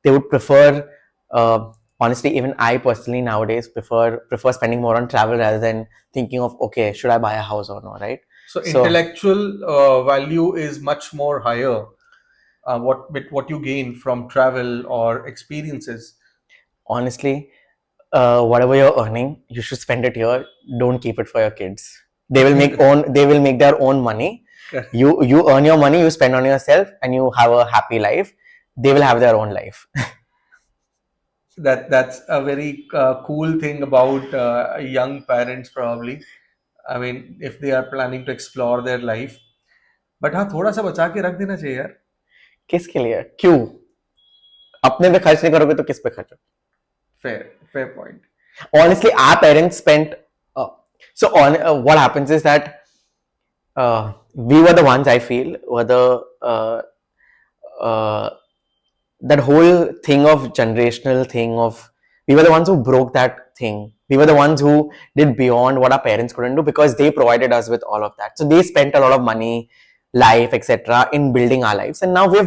they would prefer. Honestly, even I personally nowadays prefer spending more on travel rather than thinking of okay, should I buy a house or not, right? So intellectual value is much more higher. What you gain from travel or experiences. Honestly, whatever you're earning, you should spend it here. Don't keep it for your kids. They will make their own money. You earn your money, you spend on yourself, and you have a happy life. They will have their own life. That's a very cool thing about young parents probably. I mean, if they are planning to explore their life. But हाँ थोड़ा सा बचा के रख देना चाहिए यार. किसके लिए क्यों अपने पे खर्च नहीं करोगे तो किस पे खर्च fair point. honestly our parents spent what happens is that we were the ones I feel were the uh, that whole thing of generational thing of we were the ones who broke that thing. We were the ones who did beyond what our parents couldn't do because they provided us with all of that. So they spent a lot of money, life, etc., in building our lives. And now we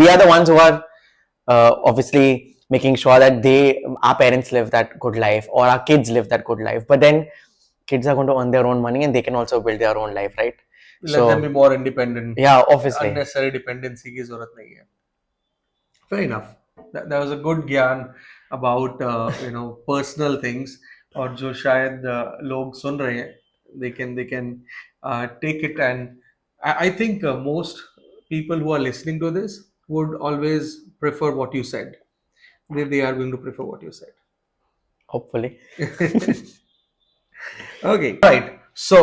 are the ones who are obviously making sure that our parents live that good life or our kids live that good life. But then kids are going to earn their own money and they can also build their own life, right? Let them be more independent. Yeah, obviously. Unnecessary dependency की जरूरत नहीं है. Fair enough. That was a good ज्ञान about personal things, और जो शायद लोग सुन रहे हैं, they can take it, and I think most people who are listening to this would always prefer what you said. They are going to prefer what you said. Hopefully. Okay, right. So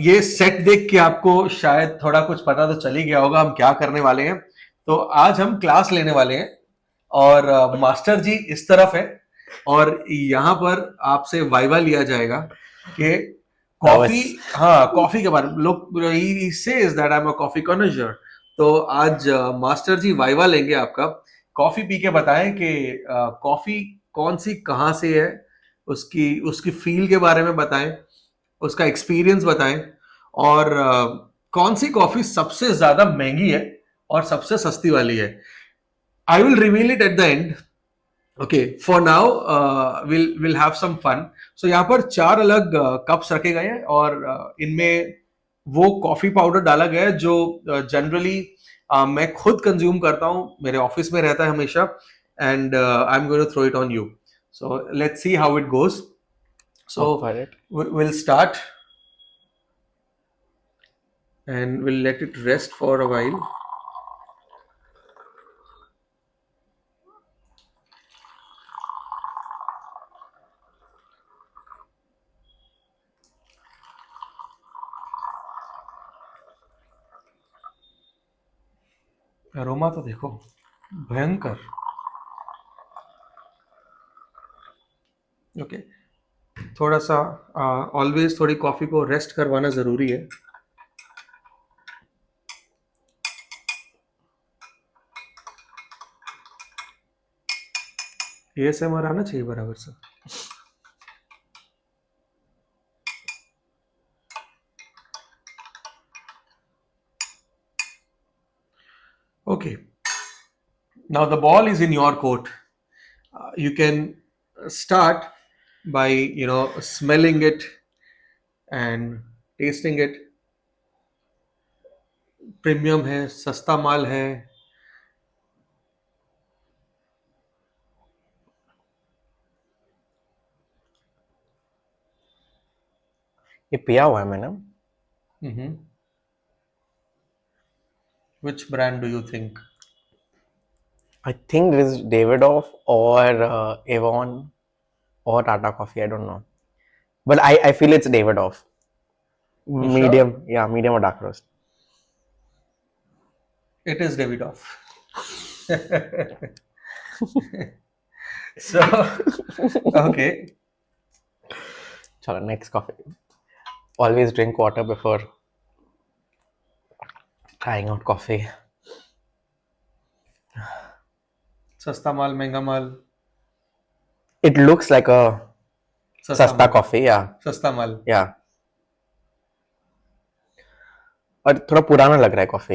ये set देख के आपको शायद थोड़ा कुछ पता तो चल ही गया होगा हम क्या करने वाले हैं. तो आज हम क्लास लेने वाले हैं, और मास्टर जी इस तरफ है, और यहाँ पर आपसे वाइवा लिया जाएगा कि कॉफी, हाँ कॉफी के बारे में. लोग he says that I'm a coffee connoisseur. तो आज मास्टर जी वाइवा लेंगे आपका. कॉफी पी के बताएं कि कॉफी कौन सी कहाँ से है, उसकी उसकी फील के बारे में बताएं, उसका एक्सपीरियंस बताएं, और कौन सी कॉफी सबसे ज्यादा महंगी है और सबसे सस्ती वाली है. I will reveal it at the end. Okay, for now we'll have some fun. So यहाँ पर 4 अलग कप्स रखे गए हैं, और इनमें वो कॉफी पाउडर डाला गया है जो जनरली मैं खुद कंज्यूम करता हूँ, मेरे ऑफिस में रहता है हमेशा, and I am going to throw it on you. So let's see how it goes. So we'll start and we'll let it rest for a while. Aroma तो देखो भयंकर. ओके, थोड़ा सा ऑलवेज थोड़ी कॉफी को रेस्ट करवाना जरूरी है. ASMR आना चाहिए बराबर से. Okay, now the ball is in your court. You can start by smelling it and tasting it. Premium है, सस्ता माल है. ये पिया हुआ है मैंने. Which brand do you think? I think it is Davidoff or Avon or Tata Coffee. I don't know, but I feel it's Davidoff. Medium, sure? Yeah, medium or dark roast. It is Davidoff. So okay. Chalo, next coffee. Always drink water before trying out coffee. सस्ता माल महंगा माल. It looks like a सस्ता coffee, yeah. सस्ता माल, yeah. और थोड़ा पुराना लग रहा है कॉफी.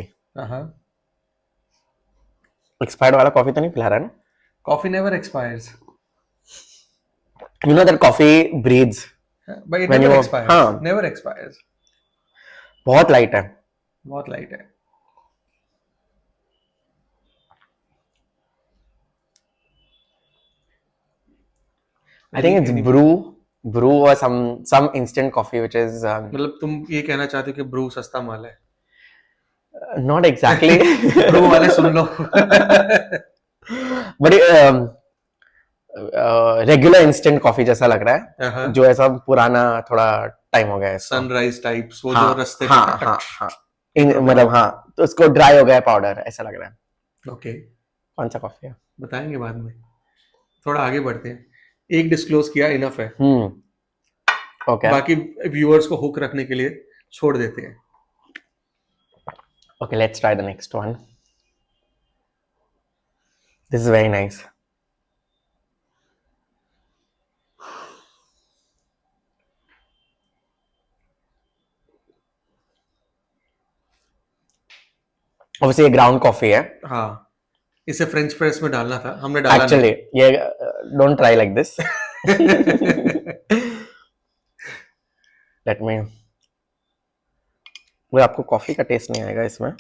एक्सपायर्ड वाला कॉफी तो नहीं पिला रहा है ना? Coffee never expires. You know that coffee breathes. But it never expires. हाँ. Never expires. बहुत लाइट है. बहुत लाइट है. I think it's brew or some instant coffee which is. मतलब तुम ये कहना चाहते हो कि ब्रू सस्ता माल है? Not exactly. ब्रू वाले सुन लो. But रेगुलर इंस्टेंट कॉफी जैसा लग रहा है, जो ऐसा पुराना थोड़ा टाइम हो गया है. सनराइज टाइप्स, वो जो रास्ते पे. हाँ. मतलब हाँ, तो उसको ड्राई हो गया पाउडर ऐसा लग रहा है. ओके, कौन सा कॉफी है बताएंगे बाद में. थोड़ा आगे बढ़ते हैं. एक डिस्क्लोज किया इनफ है. ओके, बाकी व्यूअर्स को हुक रखने के लिए छोड़ देते हैं. Okay, let's try the next one. This is very nice. Obviously ये ग्राउंड कॉफी है. हाँ, इसे फ्रेंच प्रेस में डालना था, हमने डाला Actually, yeah, don't try like this. नहीं। Let me. वो आपको कॉफी का टेस्ट नहीं आएगा इसमें.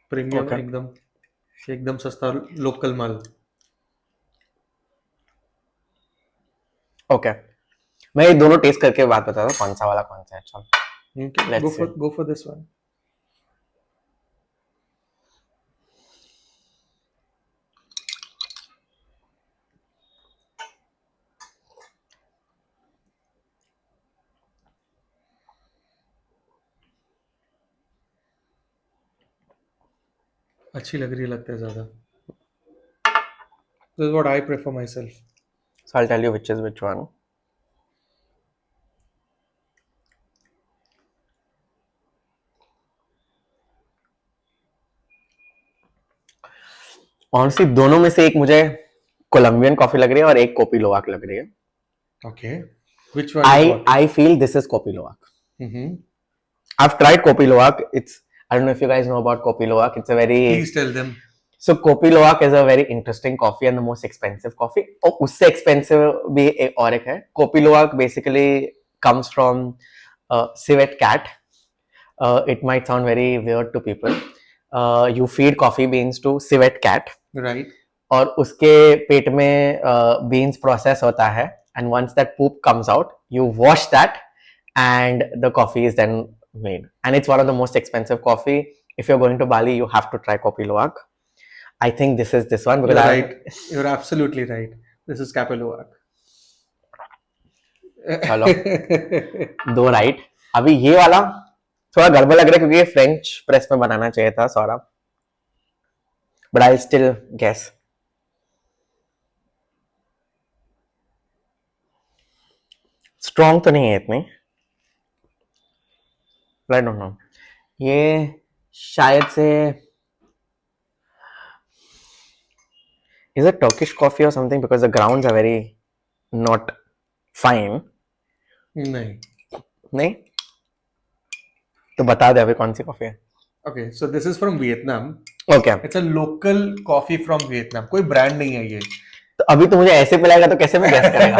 Premium Okay. एकदम सस्ता लोकल माल। Okay. मैं ये दोनों टेस्ट करके बात बताता हूँ कौन सा वाला कौन सा है. चल. Okay, Let's see. go for this one. अच्छी लग रही है, लगता है ज्यादा। This is what I prefer myself. So I'll tell you which is which one. Honestly, दोनों में से एक मुझे कोलंबियन कॉफी लग रही है और एक कोपी लोवाक लग रही है. Okay. Which one you got? I feel this is Kopi Luwak. Mm-hmm. I've tried Kopi Luwak. I don't know if you guys know about Kopi Luwak. It's a very Please tell them. So Kopi Luwak is a very interesting coffee and the most expensive coffee. और उससे expensive भी एक और एक है. Kopi Luwak basically comes from civet cat. It might sound very weird to people. You feed coffee beans to civet cat. Right. और उसके पेट में beans process होता है. And once that poop comes out, you wash that and the coffee is then made. And it's one of the most expensive coffee. If you're going to Bali, you have to try Kopi Luwak. I think this is this one because You're right. You're absolutely right. This is Luwak. चलो दो right. अभी ये वाला थोड़ा गड़बड़ लग रहा है क्योंकि ये फ्रेंच प्रेस में बनाना चाहिए था Saurabh. But I'll still guess. Strong तो नहीं है इतनी. I don't know. ये शायद से is it Turkish coffee or something because the grounds are very not fine. नहीं तो बता दे अभी कौन सी कॉफी है. Okay, so this is from Vietnam. Okay. It's a local coffee from Vietnam. कोई ब्रांड नहीं है ये. तो अभी तो मुझे ऐसे पिलाएगा तो कैसे मैं गैस करेगा.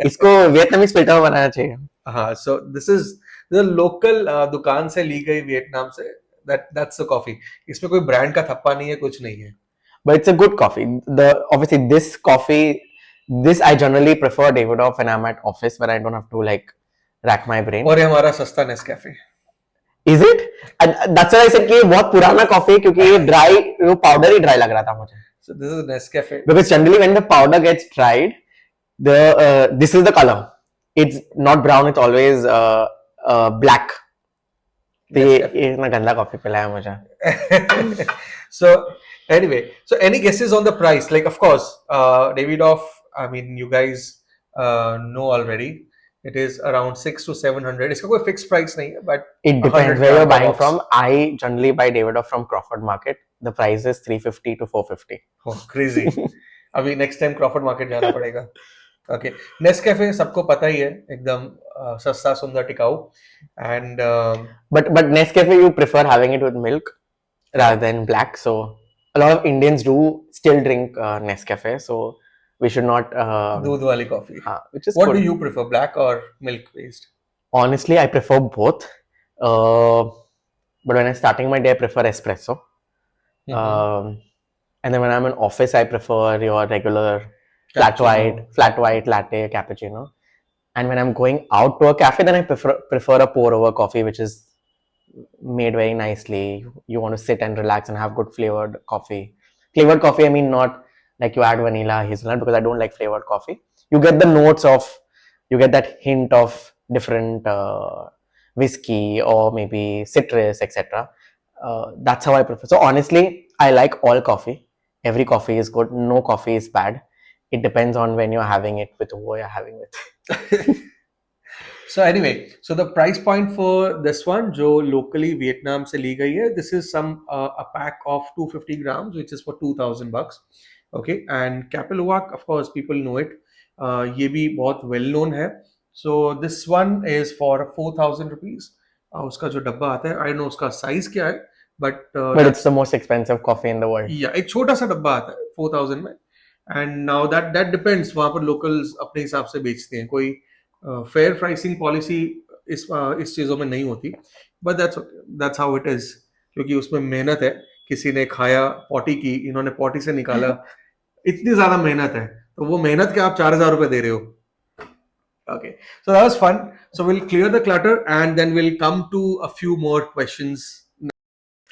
इसको वियतनामीज फिल्टर में बनाना चाहिए. हाँ, so this is the local दुकान से ली गई वियतनाम से. That's the coffee. इसमें कोई ब्रांड का थप्पा नहीं है, कुछ नहीं है. But it's a good coffee. Obviously this coffee, this I generally prefer Davidoff when I'm at office where I don't have to like rack my brain. और ये हमारा सस्ता Nescafe. Is it? And that's why I said कि ये बहुत पुराना coffee है क्योंकि ये ड्राई, वो पाउडर ही ड्राई लग रहा था मुझे. So this is Nescafe. Because generally when the powder gets dried, this is the color. It's not brown. It's always black. तो ये इतना गंदा कॉफी पिलाया मुझे. So anyway, so any guesses on the price? Like, of course, Davidoff, I mean, you guys know already. It is around 600 to 700. इसका कोई fixed price नहीं है, but it depends where you're buying from. I generally buy Davidoff from Crawford Market. The price is 350 to 450. Oh, crazy. अभी next time Crawford Market जाना पड़ेगा. Okay, Nescafe सबको पता ही है, एकदम सस्ता सुंदर टिकाऊ. And but Nescafe you prefer having it with milk rather than black. So a lot of Indians do still drink Nescafe. So we should not दूध वाली coffee. Which is what good. do you prefer, black or milk based? Honestly, I prefer both. But when I'm starting my day, I prefer espresso. And then when I'm in office, I prefer your regular flat white latte cappuccino. And when I'm going out to a cafe, then I prefer a pour over coffee, which is made very nicely. You want to sit and relax and have good flavored coffee. Flavored coffee, I mean not like you add vanilla, hazelnut, because I don't like flavored coffee. You get the notes of, you get that hint of different whiskey or maybe citrus, etc. That's how I prefer. So honestly, I like all coffee. Every coffee is good. No coffee is bad. It depends on when you're having it, with who you're having with. So anyway, so the price point for this one, जो locally Vietnam से ली गई है, this is a pack of 250 grams, which is for $2,000. Okay, and Luwak, of course, people know it. ये भी बहुत well known है. So this one is for 4,000 rupees. उसका जो डब्बा आता है, I don't know उसका size क्या है, but But it's that's the most expensive coffee in the world. yeah, एक छोटा सा डब्बा आता है 4,000 में. And now that depends, वहाँ पर locals अपने हिसाब से बेचते हैं, कोई fair pricing policy इस चीज़ों में नहीं होती, but that's how it is, क्योंकि उसमें मेहनत है. किसी ने खाया, पॉटी की, इन्होंने पॉटी से निकाला, इतनी ज्यादा मेहनत है, तो वो मेहनत के आप 4,000 रुपए दे रहे हो. Okay, so that was fun. So we'll clear the clutter and then we'll come to a few more questions.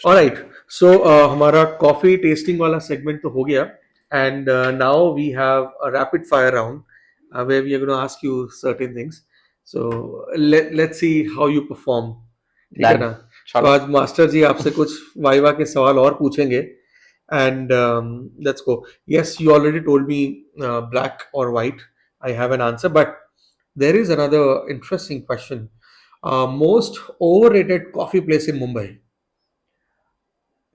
All right, so हमारा coffee tasting वाला segment तो हो गया, and now we have a rapid fire round where we are going to ask you certain things. So let's see how you perform. ठीक है Done. ना? Sure. तो आज मास्टर जी आपसे कुछ वाइवा के सवाल और पूछेंगे, and let's go. Yes, you already told me black or white. I have an answer, but there is another interesting question. Most overrated coffee place in Mumbai.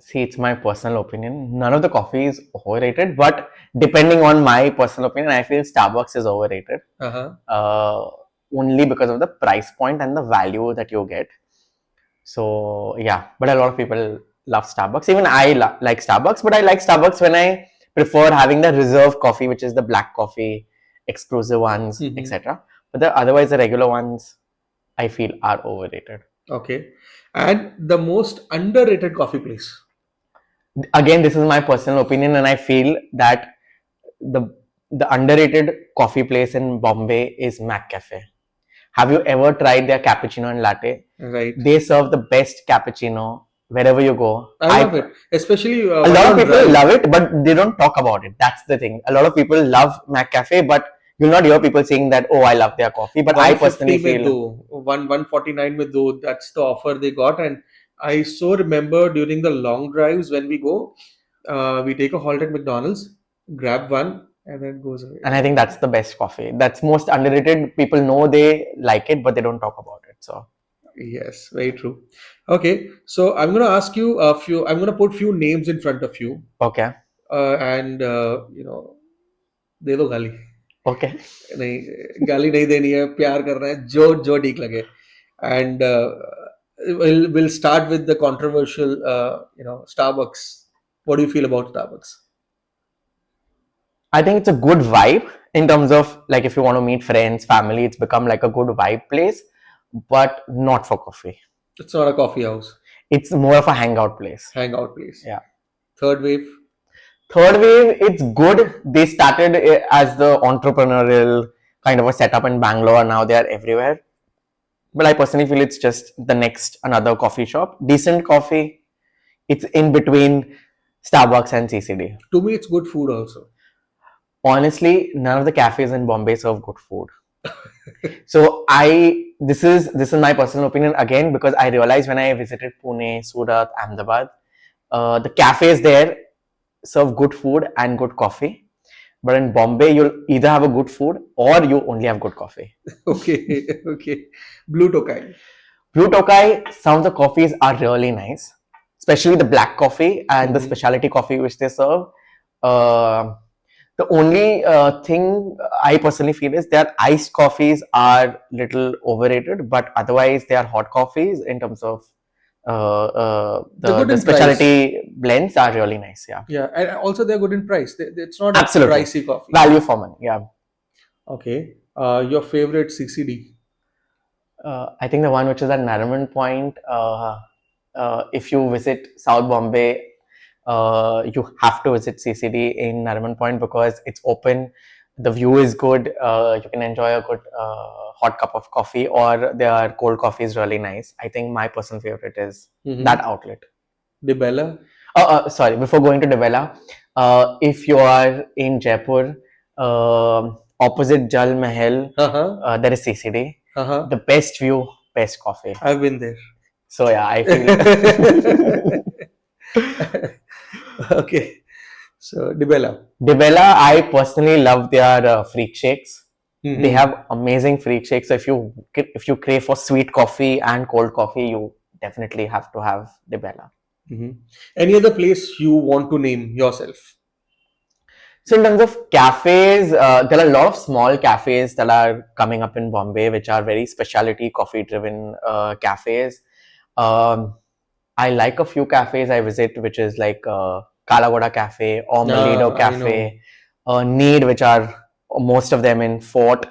See, it's my personal opinion. None of the coffee is overrated, but depending on my personal opinion, I feel Starbucks is overrated. Only because of the price point and the value that you get. So yeah, but a lot of people love Starbucks. Even I like Starbucks, but I like Starbucks when I prefer having the reserve coffee, which is the black coffee, exclusive ones, etc. But otherwise, the regular ones, I feel are overrated. Okay. And the most underrated coffee place. Again, this is my personal opinion, and I feel that the underrated coffee place in Bombay is Mac Cafe. Have you ever tried their cappuccino and latte? Right. They serve the best cappuccino wherever you go. I love it. Especially a lot of people love it, but they don't talk about it. That's the thing. A lot of people love Mac Cafe, but you'll not hear people saying that, oh, I love their coffee. But I personally feel 149 में दो, that's the offer they got. And I so remember during the long drives when we go, we take a halt at McDonald's, grab one, and then goes away. And I think that's the best coffee. That's most underrated. People know they like it, but they don't talk about it. So yes, very true. Okay, so I'm going to ask you a few. I'm going to put few names in front of you. Okay. And दे दो गाली. Okay. नहीं, गाली नहीं देनी है, प्यार करना है, जो ठीक लगे. And we'll start with the controversial, Starbucks. What do you feel about Starbucks? I think it's a good vibe in terms of, like, if you want to meet friends, family, it's become like a good vibe place, but not for coffee. It's not a coffee house. It's more of a hangout place. Hangout place. Yeah. Third wave. Third wave, it's good. They started as the entrepreneurial kind of a setup in Bangalore. Now they are everywhere. But I personally feel it's just the next another coffee shop. Decent coffee. It's in between Starbucks and CCD. To me, it's good food also. Honestly, none of the cafes in Bombay serve good food. So this is my personal opinion again, because I realized when I visited Pune, Surat, Ahmedabad, the cafes there serve good food and good coffee. But in Bombay, you'll either have a good food or you only have good coffee. Okay. Blue Tokai. Blue Tokai, some of the coffees are really nice, especially the black coffee and the specialty coffee which they serve. The only thing I personally feel is their iced coffees are little overrated, but otherwise they are hot coffees in terms of the specialty blends are really nice. Yeah, and also they're good in price. It's not absolutely a pricey coffee. Value for money. Yeah. Okay. Your favorite CCD? I think the one which is at Nariman Point. If you visit South Bombay, you have to visit CCD in Nariman Point because it's open. The view is good. You can enjoy a good hot cup of coffee, or their cold coffee is really nice. I think my personal favorite is that outlet. Dibella? Sorry, before going to Dibella, if you are in Jaipur, opposite Jal Mahal, there is CCD. The best view, best coffee. I've been there. So yeah, I feel... Okay. So Dibella, I personally love their freak shakes. They have amazing freak shakes. So if you crave for sweet coffee and cold coffee, you definitely have to have Dibella. Any other place you want to name yourself? So in terms of cafes, there are a lot of small cafes that are coming up in Bombay, which are very specialty coffee-driven cafes. Um, I like a few cafes I visit, which is like Kalagoda Cafe or Malido I know. Cafe, Need, which are most of them in Fort.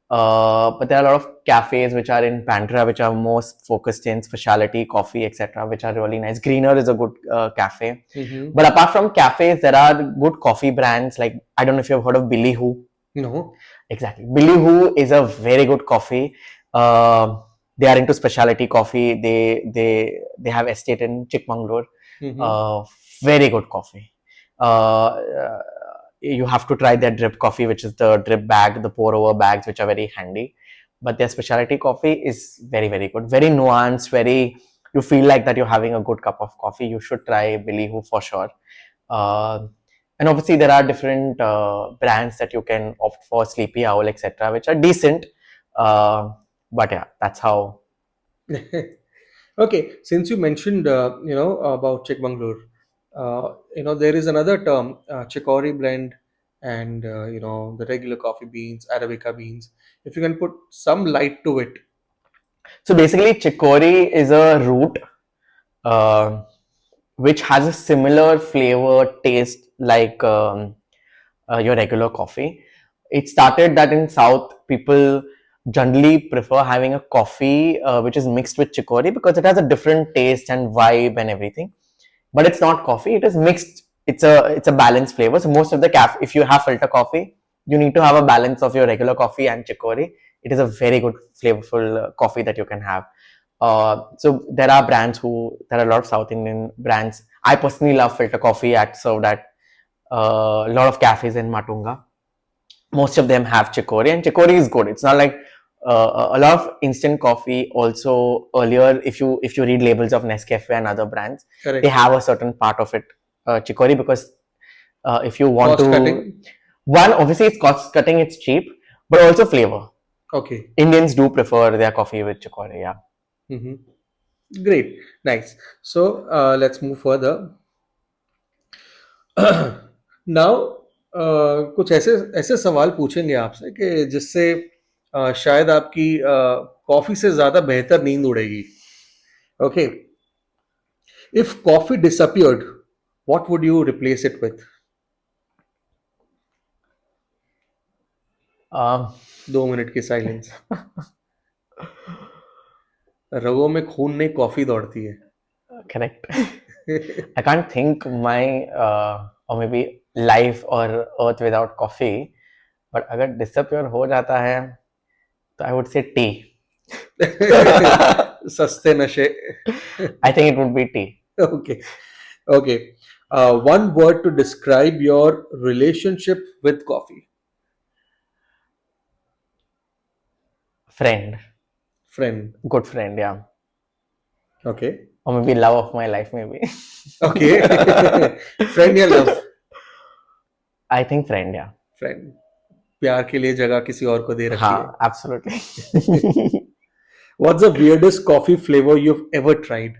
But there are a lot of cafes which are in Bandra, which are most focused in specialty coffee, etc., which are really nice. Greener is a good cafe. Mm-hmm. But apart from cafes, there are good coffee brands. Like, I don't know if you've heard of Billy Who. No. Exactly. Billy Who is a very good coffee. They are into specialty coffee. They have estate in Chikmagalur. Mm-hmm. Uh, Very good coffee. Uh, you have to try their drip coffee, which is the drip bag, the pour over bags, which are very handy. But their specialty coffee is very, very good. Very nuanced. Very, you feel like that you're having a good cup of coffee. You should try Billy Who for sure. Uh, and obviously, there are different brands that you can opt for, Sleepy Owl, etc., which are decent. But yeah, that's how. Okay, since you mentioned, about Chikmagalur, there is another term, Chicory blend, and the regular coffee beans, Arabica beans. If you can put some light to it. So basically, chicory is a root uh, which has a similar flavor taste like your regular coffee. It started that in South, people generally prefer having a coffee which is mixed with chicory because it has a different taste and vibe and everything. But it's not coffee; it is mixed. It's a balanced flavor. So most of the if you have filter coffee, you need to have a balance of your regular coffee and chicory. It is a very good flavorful coffee that you can have. So there are a lot of South Indian brands. I personally love filter coffee at served at a lot of cafes in Matunga. Most of them have chicory, and chicory is good. It's not like a lot of instant coffee. Also, earlier, if you read labels of Nescafe and other brands, they Correct. have a certain part of it chicory because if you want Cost to, cutting. one obviously it's cost cutting, it's cheap, but also flavor. Okay. Indians do prefer their coffee with chicory. Yeah. Mm-hmm. Great. Nice. So let's move further. Now कुछ ऐसे ऐसे सवाल पूछेंगे आपसे कि जिससे शायद आपकी कॉफी से ज्यादा बेहतर नींद उड़ेगी. Okay. If coffee disappeared, what would you replace it with? Um, 2 minute की साइलेंस. रगों में खून नहीं, कॉफी दौड़ती है. Correct. I can't think my or maybe life or earth without coffee. But अगर disappear हो जाता है तो I would say tea. सस्ते नशे. I think it would be tea. Okay. Okay. One word to describe your relationship with coffee. Friend. Friend. Good friend, yeah. Okay. Or maybe love of my life, maybe. Okay. Friend या love? I think friend, yeah. Friend. प्यार के लिए जगह किसी और को दे रखी है. हाँ, absolutely. What's the weirdest coffee flavor you've ever tried?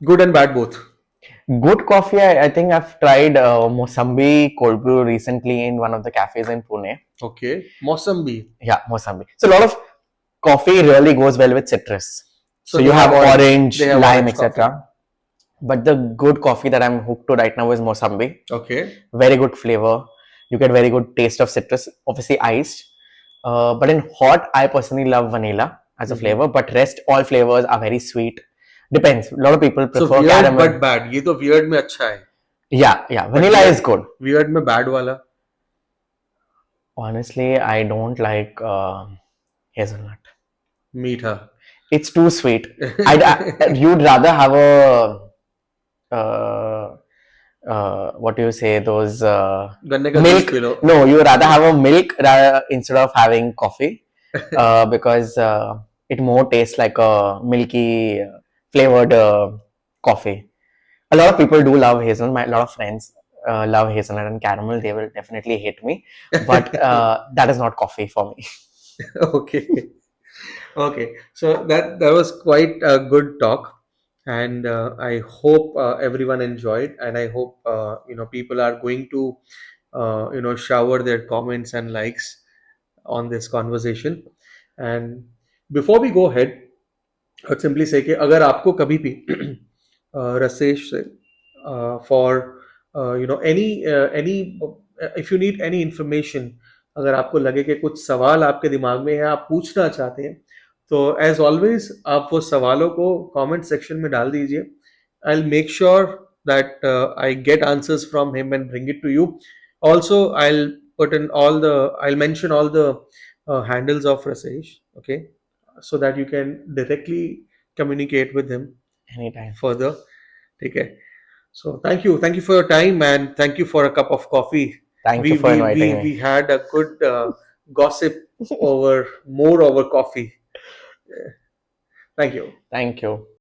Good and bad both. Good coffee, I think I've tried Mosambi cold brew recently in one of the cafes in Pune. Okay. Mossambi. Yeah, Mosambi. So a lot of coffee really goes well with citrus. So they you have orange, they have lime, orange coffee. etc. But the good coffee that I'm hooked to right now is Mosambi. Okay. Very good flavor. You get very good taste of citrus, obviously iced. But in hot, I personally love vanilla as a flavor. But rest all flavors are very sweet. Depends. A lot of people So prefer weird caramel. but bad. ये तो weird में अच्छा है. Yeah. Vanilla weird- is good. Weird में bad वाला. Honestly, I don't like hazelnut. मीठा. It's too sweet. You'd rather have a what do you say? Those गन्ने का juice milk. P low. No, you rather have a milk instead of having coffee because it more tastes like a milky flavored coffee. A lot of people do love hazelnut. A lot of friends love hazelnut and caramel. They will definitely hate me, but that is not coffee for me. Okay. Okay. So that was quite a good talk. and I hope everyone enjoyed, and I hope people are going to shower their comments and likes on this conversation. And before we go ahead, I'd simply say कि अगर आपको कभी भी रसेश से for any if you need any information, अगर आपको लगे कि कुछ सवाल आपके दिमाग में है, आप पूछना चाहते हैं, तो एज ऑलवेज आप वो सवालों को कमेंट सेक्शन में डाल दीजिए. I'll make sure that I get answers from him and bring it to you. Also, I'll mention all the handles of Rasesh, okay, so that you can directly communicate with him Anytime. further. Okay. So thank you for your time, and thank you for a cup of coffee. Thank We you for we we inviting we me. had a good gossip over more over coffee. Thank you. Thank you.